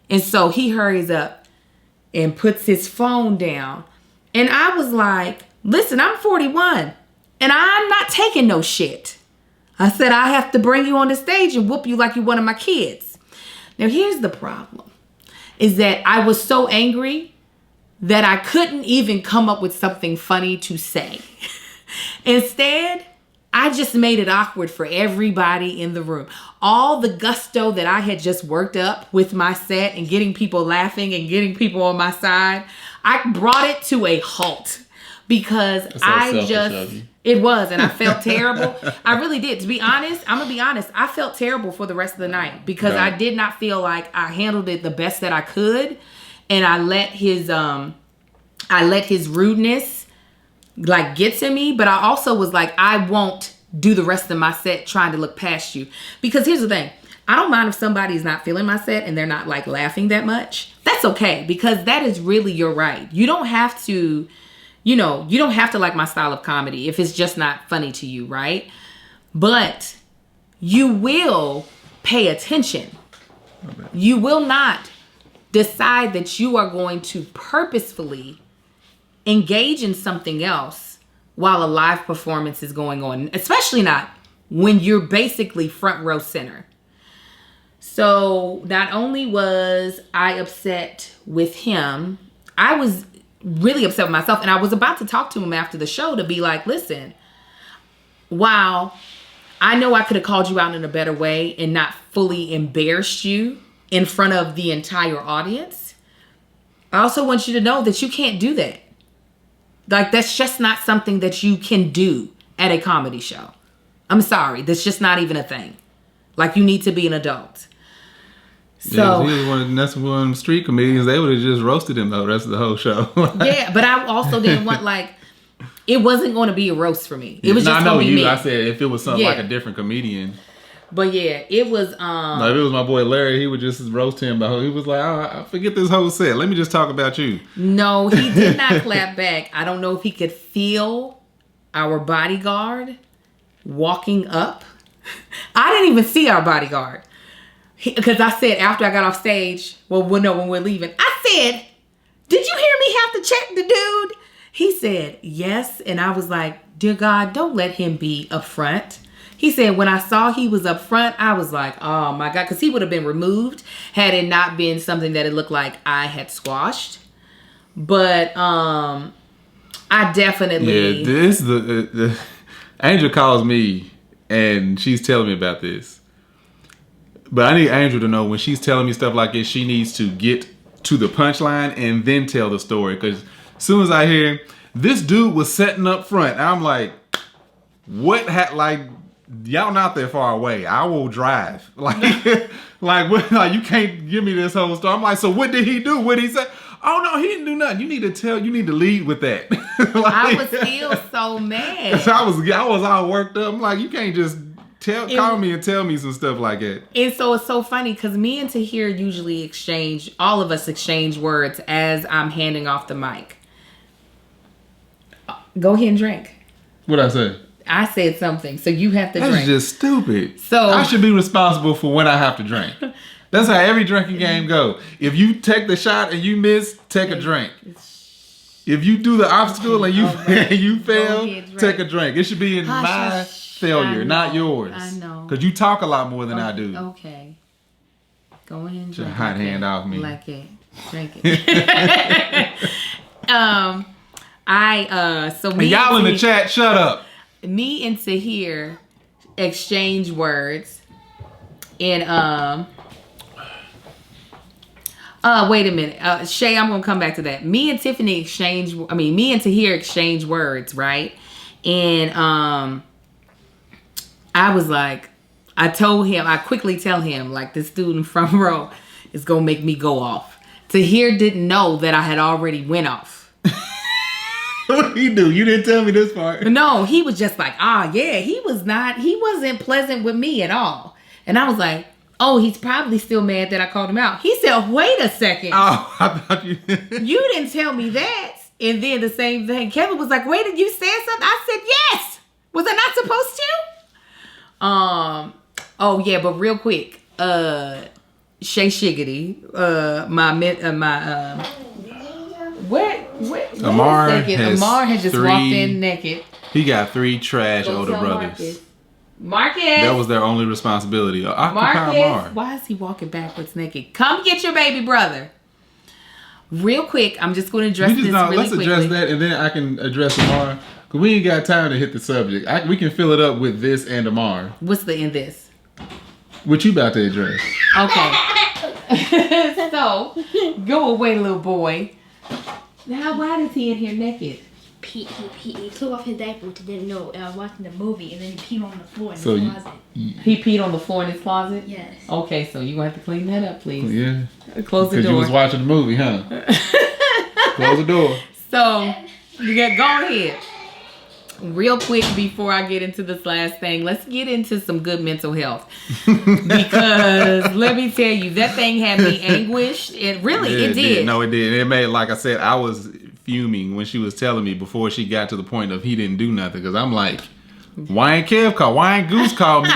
And so he hurries up and puts his phone down. And I was like, listen, I'm 41 and I'm not taking no shit. I said, I have to bring you on the stage and whoop you like you're one of my kids. Now, here's the problem, is that I was so angry that I couldn't even come up with something funny to say. Instead, I just made it awkward for everybody in the room. All the gusto that I had just worked up with my set and getting people laughing and getting people on my side, I brought it to a halt, because it was, and I felt terrible. I really did. To be honest, I'm going to be honest, I felt terrible for the rest of the night, because I did not feel like I handled it the best that I could. And I let his rudeness like get to me, but I also was like, I won't do the rest of my set trying to look past you. Because here's the thing, I don't mind if somebody's not feeling my set and they're not like laughing that much. That's okay, because that is really your right. You don't have to, you don't have to like my style of comedy if it's just not funny to you, right? But you will pay attention. You will not decide that you are going to purposefully engage in something else while a live performance is going on, especially not when you're basically front row center. So not only was I upset with him, I was really upset with myself. And I was about to talk to him after the show to be like, listen, while I know I could have called you out in a better way and not fully embarrassed you in front of the entire audience, I also want you to know that you can't do that. Like, that's just not something that you can do at a comedy show. I'm sorry. That's just not even a thing. Like, you need to be an adult. So, yeah, he was one of them street comedians. They would have just roasted him the rest of the whole show. Yeah, but I also didn't want, like, it wasn't going to be a roast for me. It was just going to be me. I said if it was something like a different comedian. But yeah, it was... No, if it was my boy Larry, he would just roast him. He was like, I forget this whole set. Let me just talk about you. No, he did not clap back. I don't know if he could feel our bodyguard walking up. I didn't even see our bodyguard. Because I said after I got off stage, when we're leaving, I said, did you hear me have to check the dude? He said, yes. And I was like, dear God, don't let him be up front. He said, when I saw he was up front, I was like, oh my God. Because he would have been removed had it not been something that it looked like I had squashed. But I definitely... Yeah, this the Angel calls me and she's telling me about this. But I need Angel to know when she's telling me stuff like this, she needs to get to the punchline and then tell the story. Because as soon as I hear this dude was setting up front, I'm like, what? Like, y'all not that far away. I will drive. Like, what? Like, you can't give me this whole story. I'm like, so what did he do? What did he say? Oh no, he didn't do nothing. You need to lead with that. Like, I was still so mad. I was all worked up. I'm like, you can't just call me and tell me some stuff like that. And so it's so funny because me and Tahir usually all of us exchange words as I'm handing off the mic. Go ahead and drink. What'd I say? I said something, so you have to drink. That's just stupid. So I should be responsible for when I have to drink. That's how every drinking game go. If you take the shot and you miss, take a drink. If you do the obstacle and you fail, take a drink. It should be in my failure, not yours. I know. Because you talk a lot more than I do. Okay. Go ahead and drink. Hot hand off me. Like it. Drink it. So me y'all in the chat, shut up. Me and Tahir exchange words in wait a minute. Shay, I'm gonna come back to that. Me and Tahir exchange words, right? And I was like, I quickly tell him, like, this dude in front row is gonna make me go off. Tahir didn't know that I had already went off. What did he do? You didn't tell me this part. No, he was just like, yeah, he wasn't pleasant with me at all. And I was like, oh, he's probably still mad that I called him out. He said, wait a second. Oh, I thought you... You didn't tell me that. And then the same thing. Kevin was like, wait, did you say something? I said, yes. Was I not supposed to? Oh, yeah, but real quick. Shay Shiggity, Amar had just walked in naked. He got 3 trash older brothers. Marcus. That was their only responsibility. Marcus, why is he walking backwards naked? Come get your baby brother. Real quick, I'm just going to address this really let's quickly. Address that, and then I can address Amar. Because we ain't got time to hit the subject. We can fill it up with this and Amar. What's the in this? What you about to address? Okay. So, go away, little boy. Now, why is he in here naked? He took off his diaper, which he didn't know. Watching the movie, and then he peed on the floor in his closet. He peed on the floor in his closet? Yes. Okay, so you're going to have to clean that up, please. Yeah. Close the door. Because you was watching the movie, huh? Close the door. So, go ahead. Real quick before I get into this last thing, let's get into some good mental health. Because let me tell you, that thing had me anguished. It did. No, it did. It made, like I said, I was fuming when she was telling me before she got to the point of he didn't do nothing. Because I'm like, why ain't Kev call? Why ain't Goose call me?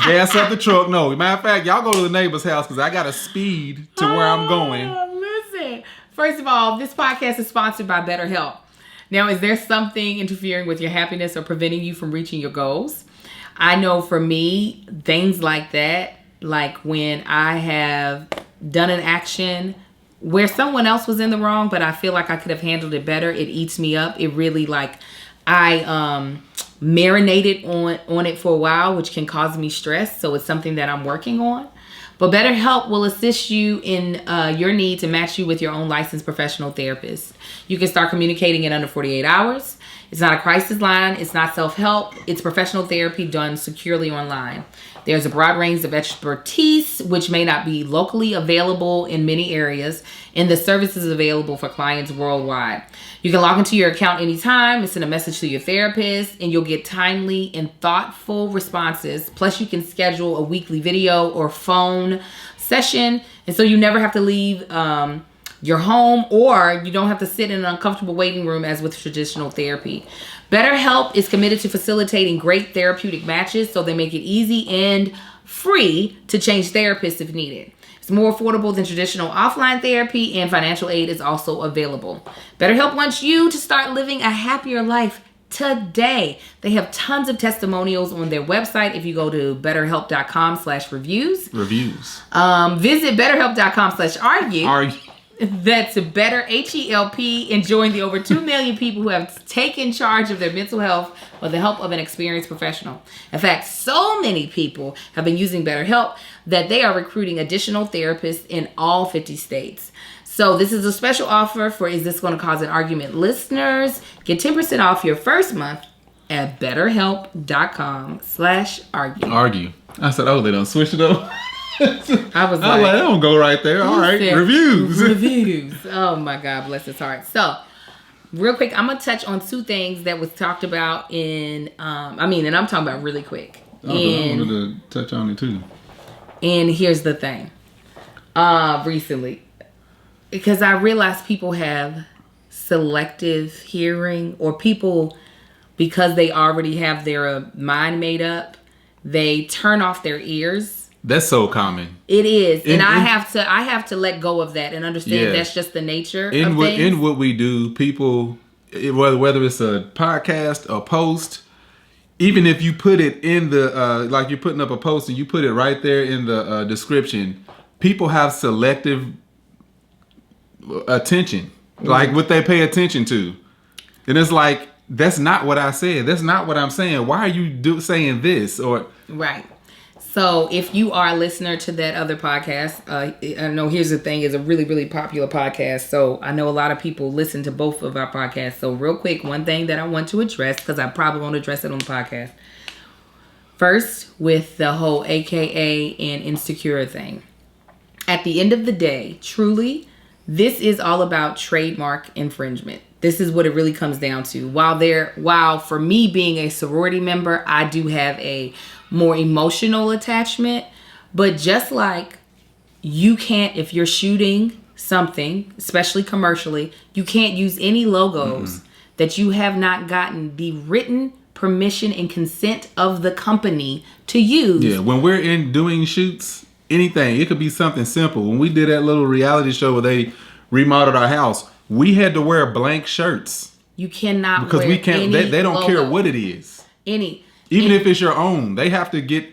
Gas up the truck. No, matter of fact, y'all go to the neighbor's house because I got to speed to where I'm going. Listen, first of all, this podcast is sponsored by BetterHelp. Now, is there something interfering with your happiness or preventing you from reaching your goals? I know for me, things like that, like when I have done an action where someone else was in the wrong, but I feel like I could have handled it better, it eats me up. It really, I marinated on it for a while, which can cause me stress. So it's something that I'm working on. But BetterHelp will assist you in your need to match you with your own licensed professional therapist. You can start communicating in under 48 hours. It's not a crisis line. It's not self-help. It's professional therapy done securely online. There's a broad range of expertise, which may not be locally available in many areas, and the service is available for clients worldwide. You can log into your account anytime and send a message to your therapist, and you'll get timely and thoughtful responses. Plus, you can schedule a weekly video or phone session, and so you never have to leave your home, or you don't have to sit in an uncomfortable waiting room as with traditional therapy. BetterHelp is committed to facilitating great therapeutic matches, so they make it easy and free to change therapists if needed. It's more affordable than traditional offline therapy, and financial aid is also available. BetterHelp wants you to start living a happier life today. They have tons of testimonials on their website. If you go to betterhelp.com/reviews. Visit betterhelp.com/argue. That's better, HELP, and join the over 2 million people who have taken charge of their mental health with the help of an experienced professional. In fact, so many people have been using BetterHelp that they are recruiting additional therapists in all 50 states. So this is a special offer for Is This Going to Cause an Argument listeners. Get 10% off your first month at betterhelp.com/argue. Argue. I said, oh, they done switched it up. I was like, I don't go right there. All right, reviews. Reviews. Oh my God, bless his heart. So, real quick, I'm gonna touch on 2 things that was talked about in. And I'm talking about really quick. I wanted to touch on it too. And here's the thing. Recently, because I realized people have selective hearing, or people, because they already have their mind made up, they turn off their ears. That's so common. It is, and I have to let go of that and understand that's just the nature of things. In what we do, people, whether it's a podcast, a post, even if you put it in the like you're putting up a post and you put it right there in the description, people have selective attention, like what they pay attention to, and it's like, that's not what I said. That's not what I'm saying. Why are you saying this? Or right. So if you are a listener to that other podcast, I know Here's the Thing is a really, really popular podcast. So I know a lot of people listen to both of our podcasts. So real quick, one thing that I want to address, because I probably won't address it on the podcast. First, with the whole AKA and insecure thing. At the end of the day, truly, this is all about trademark infringement. This is what it really comes down to. While for me being a sorority member, I do have a more emotional attachment, but just like you can't, if you're shooting something, especially commercially, you can't use any logos that you have not gotten the written permission and consent of the company to use. Yeah, when we're doing shoots, anything, it could be something simple. When we did that little reality show where they remodeled our house, we had to wear blank shirts. You cannot because wear we can't. They don't care what it is. Even if it's your own, they have to get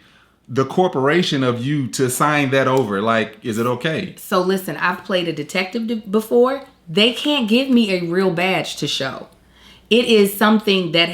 the corporation of you to sign that over. Like, is it okay? So listen, I've played a detective before. They can't give me a real badge to show. It is something that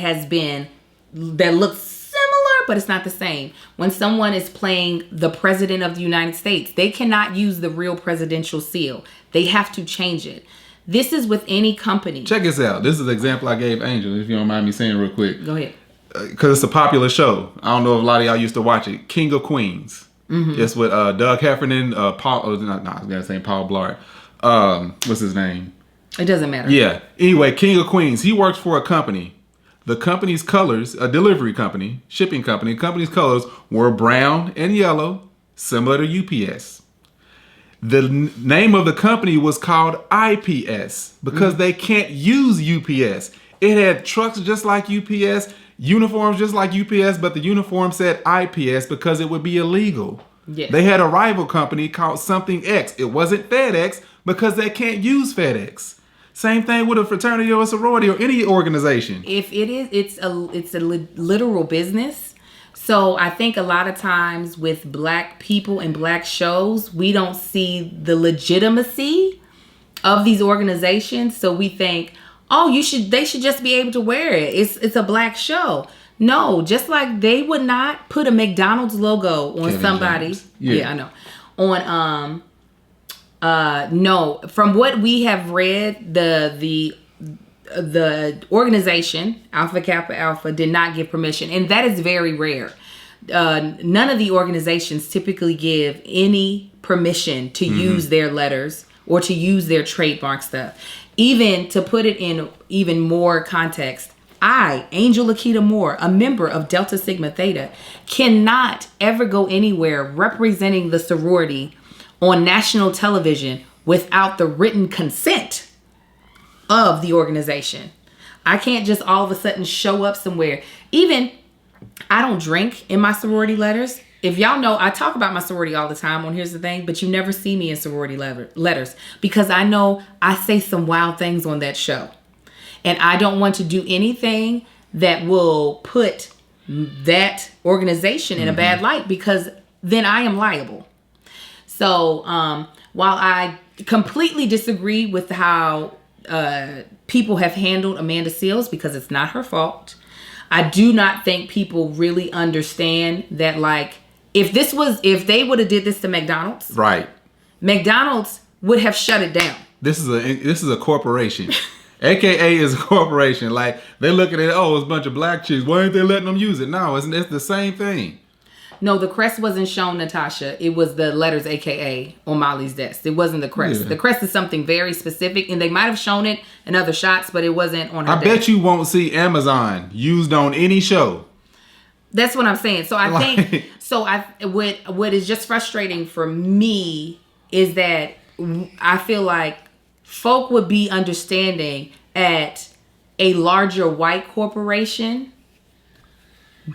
looks similar, but it's not the same. When someone is playing the president of the United States, they cannot use the real presidential seal. They have to change it. This is with any company. Check this out. This is the example I gave Angel, if you don't mind me saying real quick. Go ahead. Because it's a popular show. I don't know if a lot of y'all used to watch it. King of Queens. Mm-hmm. It's with Doug Heffernan, Paul. I was gonna say Paul Blart. What's his name? It doesn't matter. Yeah. Anyway, King of Queens. He works for a company. The company's colors, a delivery company, shipping company. Company's colors were brown and yellow, similar to UPS. The name of the company was called IPS because they can't use UPS. It had trucks just like UPS, uniforms just like UPS, but the uniform said IPS because it would be illegal. Yes. They had a rival company called something X. It wasn't FedEx because they can't use FedEx. Same thing with a fraternity or a sorority or any organization. If it is, it's a literal business. So I think a lot of times with black people and black shows, we don't see the legitimacy of these organizations. So we think, oh, they should just be able to wear it. It's a black show. No, just like they would not put a McDonald's logo on Kevin somebody. James. Yeah, I know. No, from what we have read, the organization Alpha Kappa Alpha did not give permission, and that is very rare. None of the organizations typically give any permission to use their letters or to use their trademark stuff. Even to put it in even more context, I, Angel Lakita Moore, a member of Delta Sigma Theta, cannot ever go anywhere representing the sorority on national television without the written consent of the organization. I can't just all of a sudden show up somewhere. Even, I don't drink in my sorority letters. If y'all know, I talk about my sorority all the time on Here's the Thing, but you never see me in sorority letters because I know I say some wild things on that show. And I don't want to do anything that will put that organization in a bad light because then I am liable. So while I completely disagree with how people have handled Amanda Seales because it's not her fault, I do not think people really understand that, like, if they would have did this to McDonald's, right? McDonald's would have shut it down. This is a corporation. AKA is a corporation. Like, they look at it, oh, it's a bunch of black chicks. Why aren't they letting them use it? No, it's the same thing. No, the crest wasn't shown, Natasha. It was the letters AKA on Molly's desk. It wasn't the crest. Yeah. The crest is something very specific, and they might have shown it in other shots, but it wasn't on her desk. Bet you won't see Amazon used on any show. That's what I'm saying. So I think, what is just frustrating for me is that I feel like folk would be understanding at a larger white corporation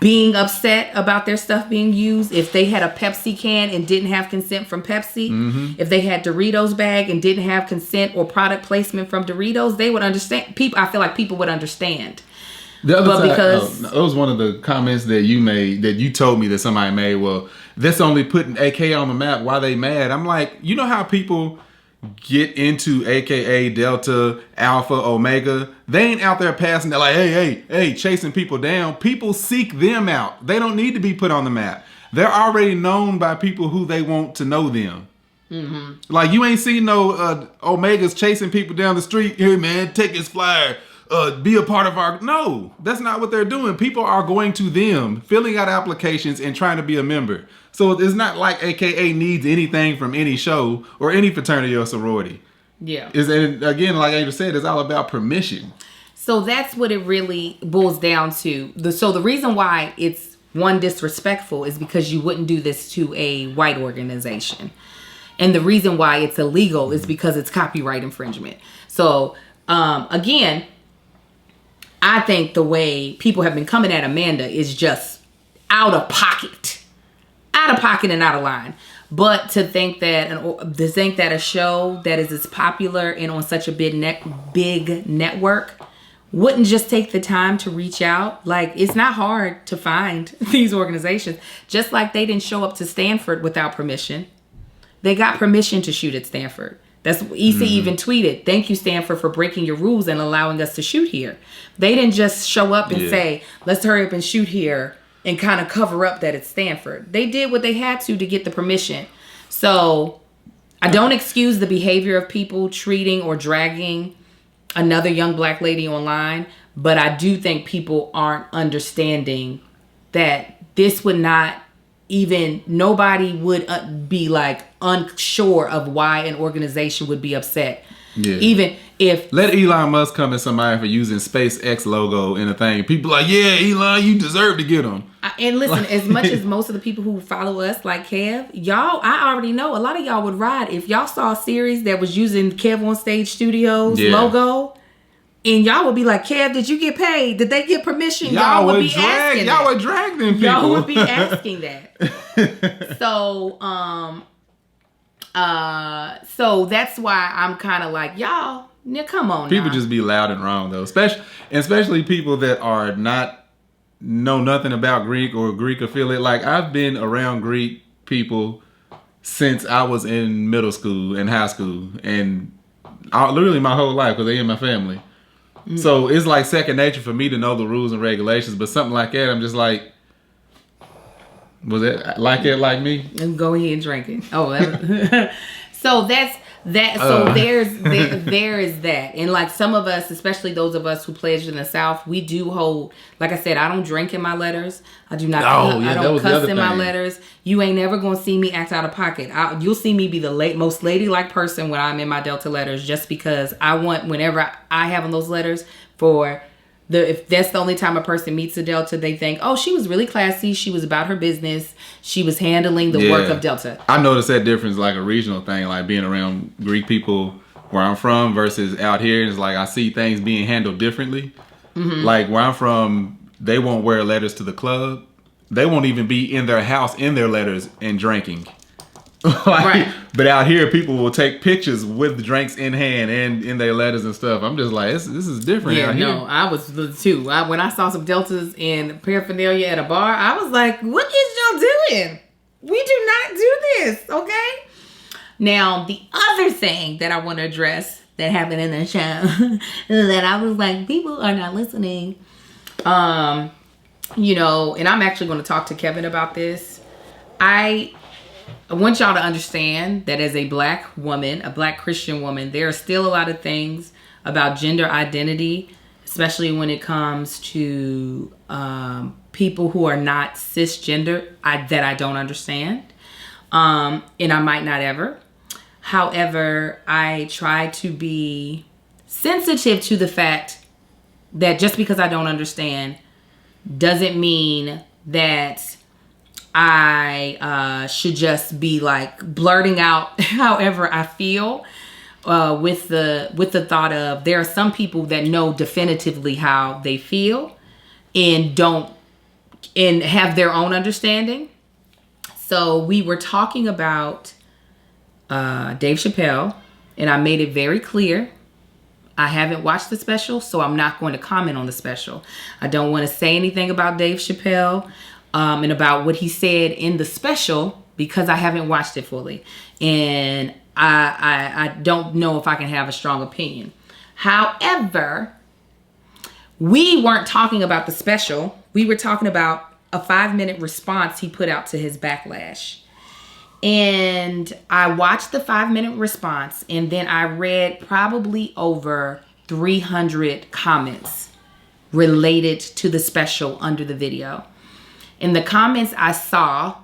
being upset about their stuff being used. If they had a Pepsi can and didn't have consent from Pepsi, if they had Doritos bag and didn't have consent or product placement from Doritos, they would understand. I feel like people would understand. The other side, that was one of the comments that you made, that you told me that somebody made. Well, this only putting AK on the map. Why they mad? I'm like, you know how people get into AKA, Delta, Alpha, Omega? They ain't out there passing. They're like, hey, chasing people down. People seek them out. They don't need to be put on the map. They're already known by people who they want to know them. Mm-hmm. Like, you ain't seen no Omegas chasing people down the street. Hey, man, take his flyer. Be a part of our... No, that's not what they're doing. People are going to them, filling out applications and trying to be a member. So it's not like AKA needs anything from any show or any fraternity or sorority. Yeah. And again, like Angel said, it's all about permission. So that's what it really boils down to. So the reason why it's disrespectful is because you wouldn't do this to a white organization. And the reason why it's illegal is because it's copyright infringement. So again, I think the way people have been coming at Amanda is just out of pocket and out of line. But to think that a show that is as popular and on such a big network wouldn't just take the time to reach out. Like, it's not hard to find these organizations. Just like they didn't show up to Stanford without permission. They got permission to shoot at Stanford. That's Issa even tweeted, "Thank you, Stanford, for breaking your rules and allowing us to shoot here." They didn't just show up and say, "Let's hurry up and shoot here," and kind of cover up that it's Stanford. They did what they had to get the permission. So I don't excuse the behavior of people treating or dragging another young black lady online, but I do think people aren't understanding that this would not even, nobody would be like unsure of why an organization would be upset. Yeah. Even if... Let Elon Musk come at somebody for using SpaceX logo in a thing. People like, yeah, Elon, you deserve to get them. And listen, as much as most of the people who follow us like Kev, y'all, I already know a lot of y'all would ride. If y'all saw a series that was using Kev on Stage Studios logo, and y'all would be like, Kev, did you get paid? Did they get permission? Y'all would be asking Y'all would drag them people. Y'all would be asking that. So that's why I'm kind of like, y'all, come on. People just be loud and wrong though, especially people that are know nothing about Greek or Greek affiliate. Like, I've been around Greek people since I was in middle school and high school, and literally my whole life, because they in my family. Mm. So it's like second nature for me to know the rules and regulations. But something like that, I'm just like, was it like it like me? And go ahead and drink it. Oh, so that's that. So there is that. And like some of us, especially those of us who pledged in the South, we do hold. Like I said, I don't drink in my letters. I do not. I don't cuss in my letters. You ain't never gonna see me act out of pocket. You'll see me be the most ladylike person when I'm in my Delta letters, just because I want, whenever I have in those letters, for if that's the only time a person meets a Delta, they think, oh, she was really classy. She was about her business. She was handling the work of Delta. I noticed that difference, like a regional thing, like being around Greek people where I'm from versus out here. It's like I see things being handled differently. Mm-hmm. Like where I'm from, they won't wear letters to the club. They won't even be in their house in their letters and drinking. Right. But out here, people will take pictures with drinks in hand and in their letters and stuff. I'm just like, this is different out here. I was too. When I saw some Deltas and paraphernalia at a bar, I was like, what is y'all doing? We do not do this, okay? Now, the other thing that I want to address that happened in the show that I was like, people are not listening. And I'm actually going to talk to Kevin about this. I want y'all to understand that as a black woman, a black Christian woman, there are still a lot of things about gender identity, especially when it comes to people who are not cisgender, that I don't understand. And I might not ever. However, I try to be sensitive to the fact that just because I don't understand doesn't mean that I should just be like blurting out however I feel, with the thought of there are some people that know definitively how they feel and have their own understanding. So we were talking about Dave Chappelle, and I made it very clear I haven't watched the special, so I'm not going to comment on the special. I don't want to say anything about Dave Chappelle and about what he said in the special because I haven't watched it fully. And I don't know if I can have a strong opinion. However, we weren't talking about the special. We were talking about a 5-minute response he put out to his backlash. And I watched the 5-minute response, and then I read probably over 300 comments related to the special under the video. In the comments I saw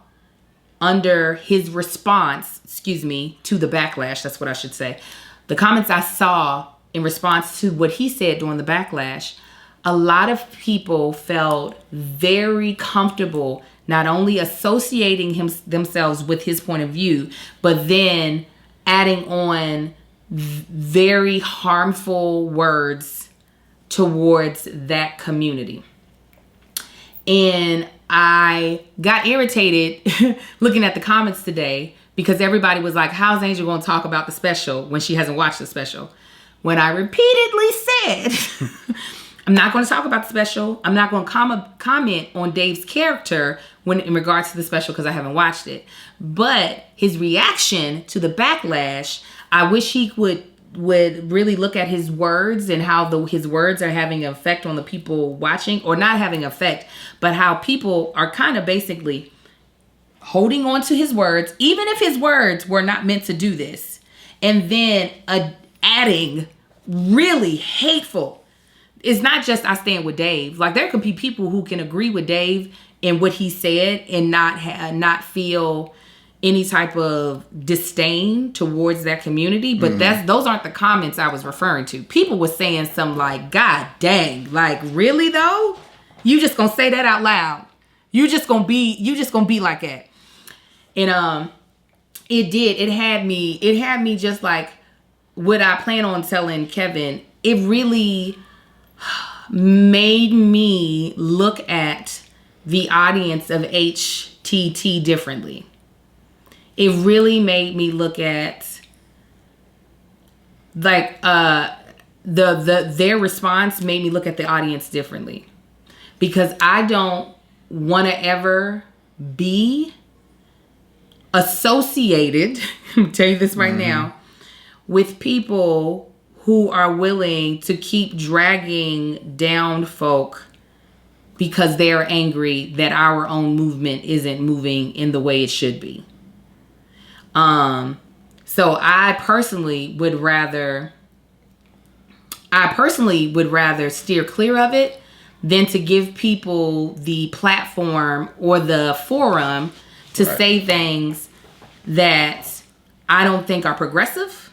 under his response, to the backlash, that's what I should say. The comments I saw in response to what he said during the backlash, a lot of people felt very comfortable not only associating themselves with his point of view, but then adding on very harmful words towards that community. And I got irritated looking at the comments today because everybody was like, how's Angel going to talk about the special when she hasn't watched the special? When I repeatedly said, I'm not going to talk about the special. I'm not going to comment on Dave's character in regards to the special because I haven't watched it. But his reaction to the backlash, I wish he would really look at his words and how his words are having an effect on the people watching, or not having effect, but how people are kind of basically holding on to his words, even if his words were not meant to do this, and then adding really hateful. It's not just I stand with Dave. Like, there could be people who can agree with Dave in what he said and not feel any type of disdain towards that community. But those aren't the comments I was referring to. People were saying some like, God dang, like, really though? You just gonna say that out loud? You just gonna be like that? And it had me just like what I plan on telling Kevin. It really made me look at the audience of HTT differently. It really made me look at like their response made me look at the audience differently, because I don't want to ever be associated, I'm tell you this right now, with people who are willing to keep dragging down folk because they're angry that our own movement isn't moving in the way it should be. So I personally would rather steer clear of it than to give people the platform or the forum to say things that I don't think are progressive,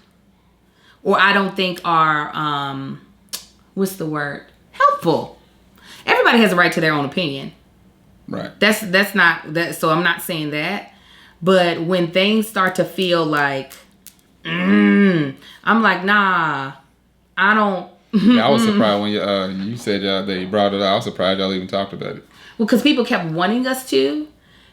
or I don't think are, what's the word? Helpful. Everybody has a right to their own opinion. Right. That's not that. So I'm not saying that. But when things start to feel like, I'm like, nah, I don't. Yeah, I was surprised when you said they brought it up. I was surprised y'all even talked about it. Well, because people kept wanting us to.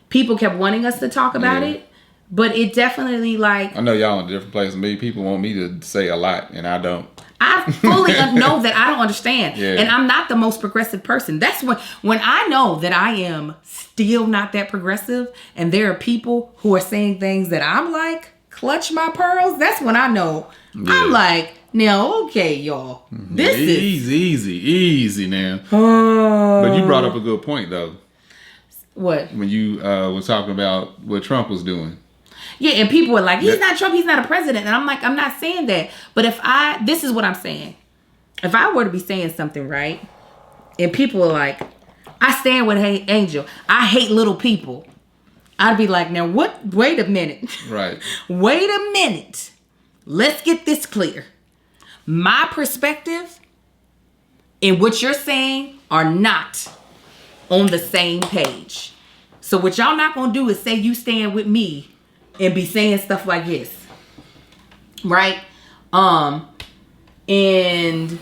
People kept wanting us to talk about it. But it definitely, like... I know y'all in a different place than me. People want me to say a lot, and I don't. I fully know that I don't understand. Yeah. And I'm not the most progressive person. That's when I know that I am still not that progressive, and there are people who are saying things that I'm like, clutch my pearls, that's when I know. Yeah. I'm like, now, okay, y'all. This is... Easy now. But you brought up a good point, though. What? When you was talking about what Trump was doing. Yeah, and people are like, he's not Trump, he's not a president. And I'm like, I'm not saying that. But this is what I'm saying. If I were to be saying something, right, and people are like, I stand with Angel, I hate little people, I'd be like, now what? Wait a minute. Right. Wait a minute. Let's get this clear. My perspective and what you're saying are not on the same page. So what y'all not gonna do is say you stand with me and be saying stuff like this. Right? And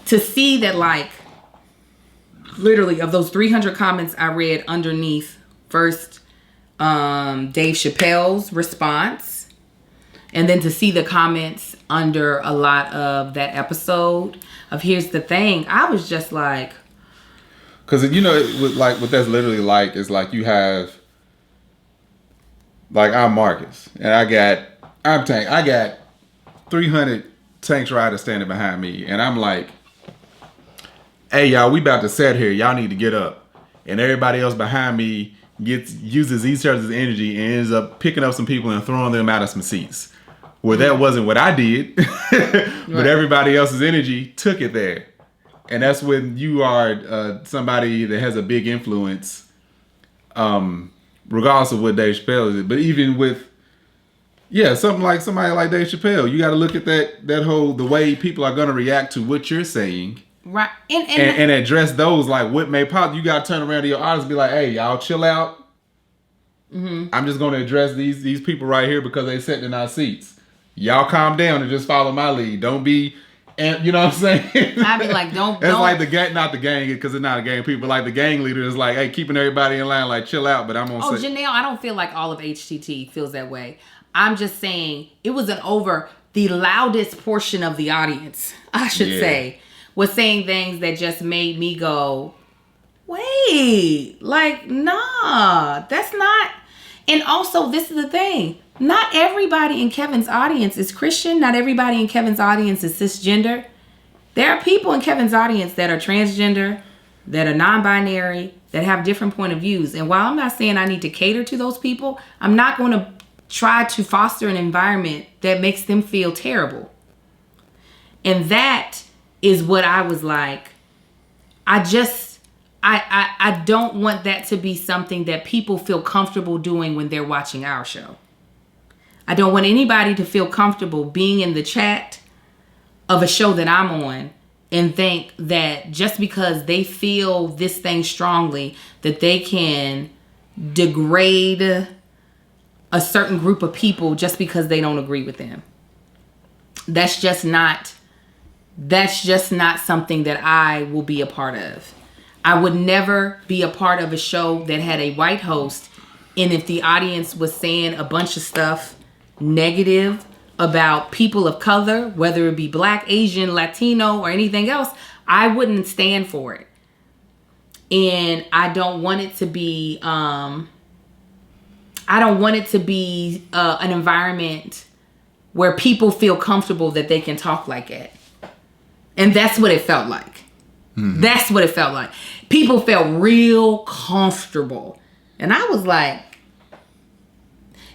to see that, like, literally of those 300 comments I read underneath first Dave Chappelle's response, and then to see the comments under a lot of that episode of Here's the Thing, I was just like, because what that's literally like is like you have, like, I'm Marcus and I'm Tank. I got 300 Tanks riders standing behind me, and I'm like, hey y'all, we about to set here. Y'all need to get up. And everybody else behind me uses each other's energy and ends up picking up some people and throwing them out of some seats. Well, that wasn't what I did, but everybody else's energy took it there. And that's when you are somebody that has a big influence, regardless of what Dave Chappelle is. But even with, somebody like Dave Chappelle, you got to look at that whole, the way people are going to react to what you're saying. Right. And address those, like, what may pop. You got to turn around to your audience and be like, hey, y'all chill out. Mm-hmm. I'm just going to address these people right here because they sitting in our seats. Y'all calm down and just follow my lead. Don't be, and you know what I'm saying? I'd be like, don't. It's like the gang, not the gang, because it's not a gang. People like the gang leader is like, hey, keeping everybody in line, like, chill out. But I'm gonna say, Janelle, I don't feel like all of HTT feels that way. I'm just saying it was the loudest portion of the audience, I should say, was saying things that just made me go, wait, like, nah, that's not. And also, this is the thing. Not everybody in Kevin's audience is Christian. Not everybody in Kevin's audience is cisgender. There are people in Kevin's audience that are transgender, that are non-binary, that have different point of views. And while I'm not saying I need to cater to those people, I'm not going to try to foster an environment that makes them feel terrible. And that is what I was like, I don't want that to be something that people feel comfortable doing when they're watching our show. I don't want anybody to feel comfortable being in the chat of a show that I'm on and think that just because they feel this thing strongly that they can degrade a certain group of people just because they don't agree with them. That's just not something that I will be a part of. I would never be a part of a show that had a white host, and if the audience was saying a bunch of stuff negative about people of color, whether it be Black, Asian, Latino, or anything else, I wouldn't stand for it. And I don't want it to be an environment where people feel comfortable that they can talk like it. And that's what it felt like. Mm-hmm. That's what it felt like. People felt real comfortable. And I was like,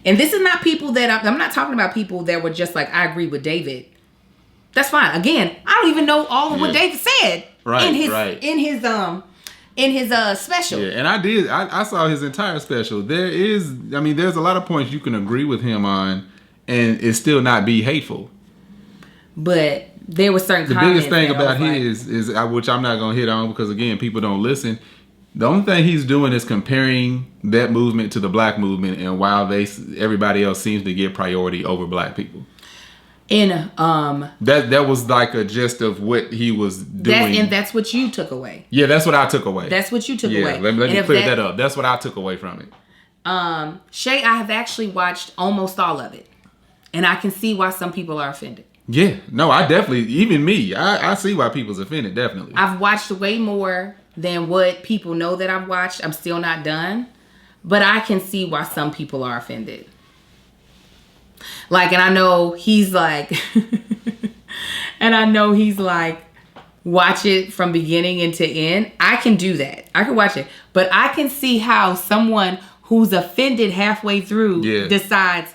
and this is not people that I'm not talking about people that were just like, I agree with David. That's fine. Again, I don't even know all of what David said in his special. Yeah, and I saw his entire special. There's a lot of points you can agree with him on and it still not be hateful. But there were certain the biggest thing about his is which I'm not going to hit on because, again, people don't listen. The only thing he's doing is comparing that movement to the black movement, and while everybody else seems to get priority over black people. And that was like a gist of what he was doing. And that's what you took away. Yeah, that's what I took away. That's what you took away. Let me clear that up. That's what I took away from it. Shay, I have actually watched almost all of it, and I can see why some people are offended. Yeah, no, I definitely, even me, I see why people's offended, definitely. I've watched way more than what people know that I've watched. I'm still not done, but I can see why some people are offended. Like, and I know he's like, watch it from beginning to end. I can do that. I can watch it, but I can see how someone who's offended halfway through decides,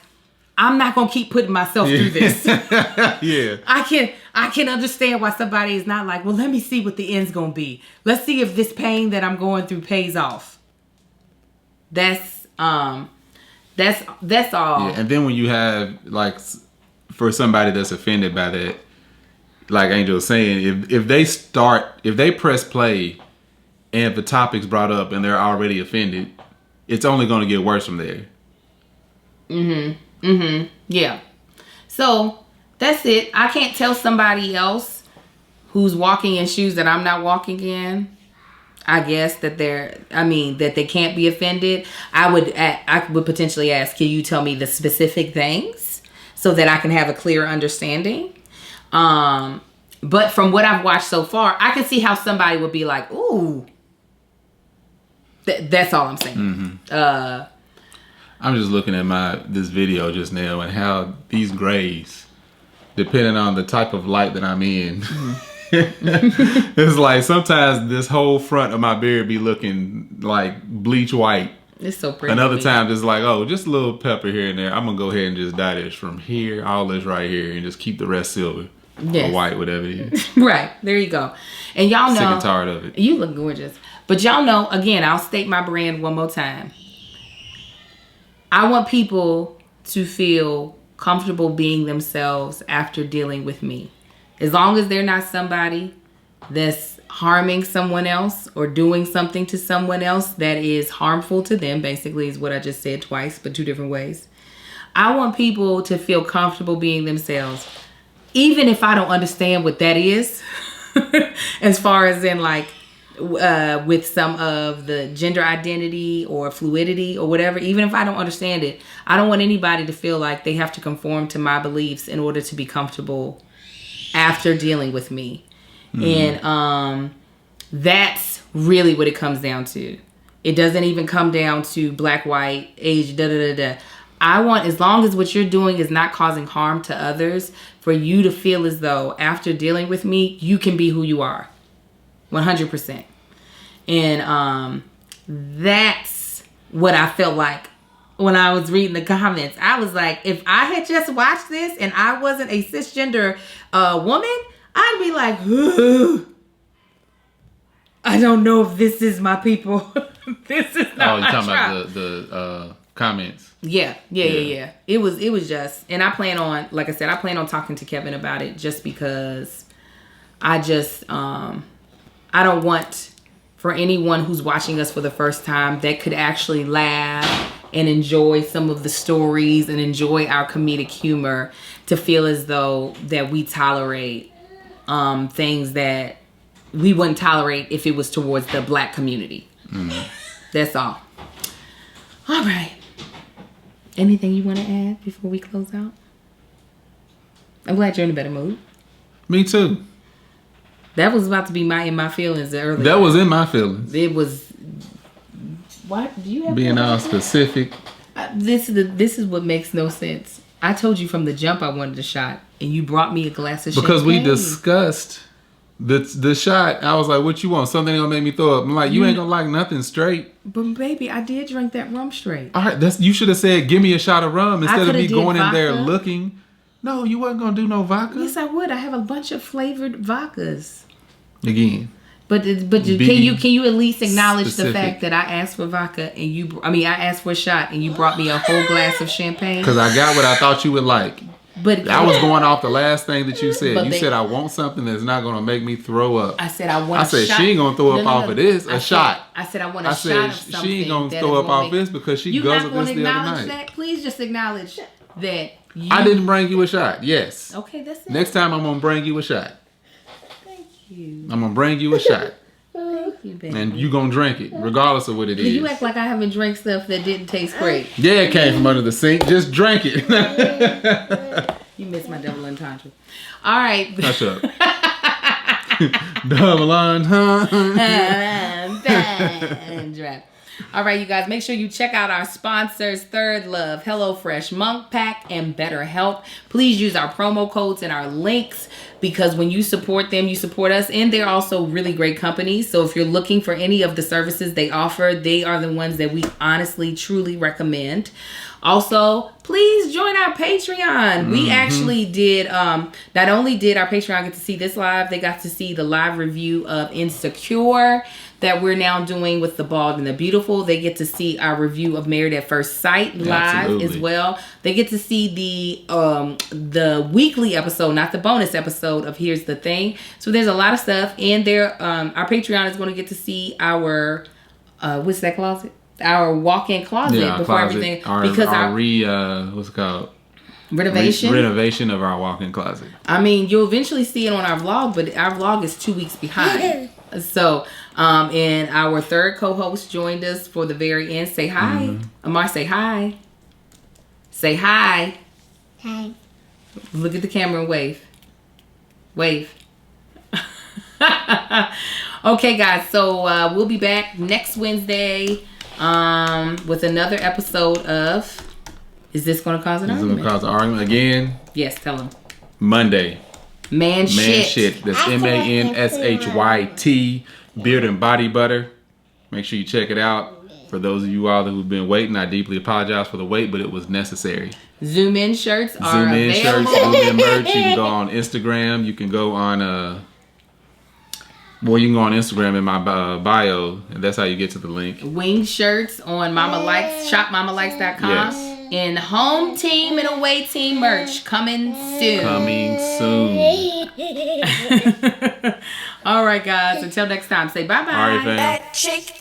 I'm not gonna keep putting myself through this. Yeah. I can understand why somebody is not like, well, let me see what the end's gonna be. Let's see if this pain that I'm going through pays off. That's all. Yeah, and then when you have like, for somebody that's offended by that, like Angel was saying, if they press play, and the topic's brought up and they're already offended, it's only going to get worse from there. Yeah. So that's it. I can't tell somebody else who's walking in shoes that I'm not walking in, I guess, that they can't be offended. I would potentially ask, can you tell me the specific things so that I can have a clear understanding? But from what I've watched so far, I can see how somebody would be like, ooh. That's all I'm saying. I'm just looking at this video just now and how these grays, depending on the type of light that I'm in, it's like sometimes this whole front of my beard be looking like bleach white. It's so pretty. Another time it's like, oh, just a little pepper here and there. I'm gonna go ahead and just dye this from here, all this right here, and just keep the rest silver. Yes. Or white, whatever it is. Right. There you go. And y'all know. Sick and tired of it. You look gorgeous. But y'all know, again, I'll state my brand one more time. I want people to feel comfortable being themselves after dealing with me. As long as they're not somebody that's harming someone else or doing something to someone else that is harmful to them, basically is what I just said twice, but two different ways. I want people to feel comfortable being themselves. Even if I don't understand what that is, as far as in like with some of the gender identity or fluidity or whatever, even if I don't understand it, I don't want anybody to feel like they have to conform to my beliefs in order to be comfortable after dealing with me. And that's really what it comes down to. It doesn't even come down to black, white, age, da-da-da-da. I want, as long as what you're doing is not causing harm to others, for you to feel as though after dealing with me, you can be who you are. 100%. And that's what I felt like when I was reading the comments. I was like, if I had just watched this and I wasn't a cisgender woman, I'd be like, ugh, I don't know if this is my people. This is not my talking tribe. About the comments. Yeah. It was just, and I plan on, like I said, I plan on talking to Kevin about it just because I just, I don't want for anyone who's watching us for the first time that could actually laugh and enjoy some of the stories and enjoy our comedic humor to feel as though that we tolerate things that we wouldn't tolerate if it was towards the black community. That's all. All right. Anything you want to add before we close out? I'm glad you're in a better mood. Me too. That was about to be in my feelings earlier. That was in my feelings. It was. What do you have? Being all specific. This is what makes no sense. I told you from the jump I wanted a shot, and you brought me a glass of champagne. Because we discussed the shot. I was like, "What you want? Something gonna make me throw up?" I'm like, "You ain't gonna like nothing straight." But baby, I did drink that rum straight. All right, you should have said, "Give me a shot of rum," instead of me going in there looking. No, you wasn't gonna do no vodka. Yes, I would. I have a bunch of flavored vodkas. Again. But can you at least acknowledge specific. The fact that I asked for vodka and I asked for a shot and you brought me a whole glass of champagne? Because I got what I thought you would like. But I was going off the last thing that you said. You said I want something that's not going to make me throw up. I said I want a shot. I said she ain't going to throw up off of this. A shot. I said I want a shot of something. She ain't going to throw up off this because she guzzled this the other night. That? Please just acknowledge that you... I didn't bring you a shot. Yes. Okay, that's it. Next time I'm going to bring you a shot. Thank you. I'm going to bring you a shot. Thank you, baby. And you going to drink it regardless of what it is. You act like I haven't drank stuff that didn't taste great. Yeah, it came from under the sink. Just drink it. You missed my double entendre. All right. Hush up. Double entendre. All right, you guys, make sure you check out our sponsors, Third Love, HelloFresh, Monk Pack, and BetterHelp. Please use our promo codes and our links because when you support them, you support us. And they're also really great companies. So if you're looking for any of the services they offer, they are the ones that we honestly, truly recommend. Also, please join our Patreon. We actually did, not only did our Patreon get to see this live, they got to see the live review of Insecure that we're now doing with The Bald and the Beautiful. They get to see our review of Married at First Sight live as well. They get to see the weekly episode, not the bonus episode of Here's the Thing. So there's a lot of stuff. And our Patreon is going to get to see our, what's that closet? Our walk-in closet before everything. What's it called? Renovation of our walk-in closet. I mean, you'll eventually see it on our vlog, but our vlog is 2 weeks behind. So, and our third co-host joined us for the very end. Say hi. Amar, say hi. Say hi. Hi. Look at the camera and wave. Wave. Okay, guys. So, we'll be back next Wednesday with another episode of Is This Gonna Cause an Argument? Is this gonna cause an argument again? Yes, tell them. Monday. Man shit. That's MANSHYT. Beard and Body Butter. Make sure you check it out. For those of you all who've been waiting, I deeply apologize for the wait, but it was necessary. Zoom in shirts are available. Zoom in merch. You can go on Instagram. You can go on you can go on Instagram in my bio, and that's how you get to the link. Wing shirts on Mama Likes, shopmamalikes.com. Yes. And home team and away team merch coming soon. Coming soon. All right, guys. Until next time, say bye-bye. All right, fam. That chick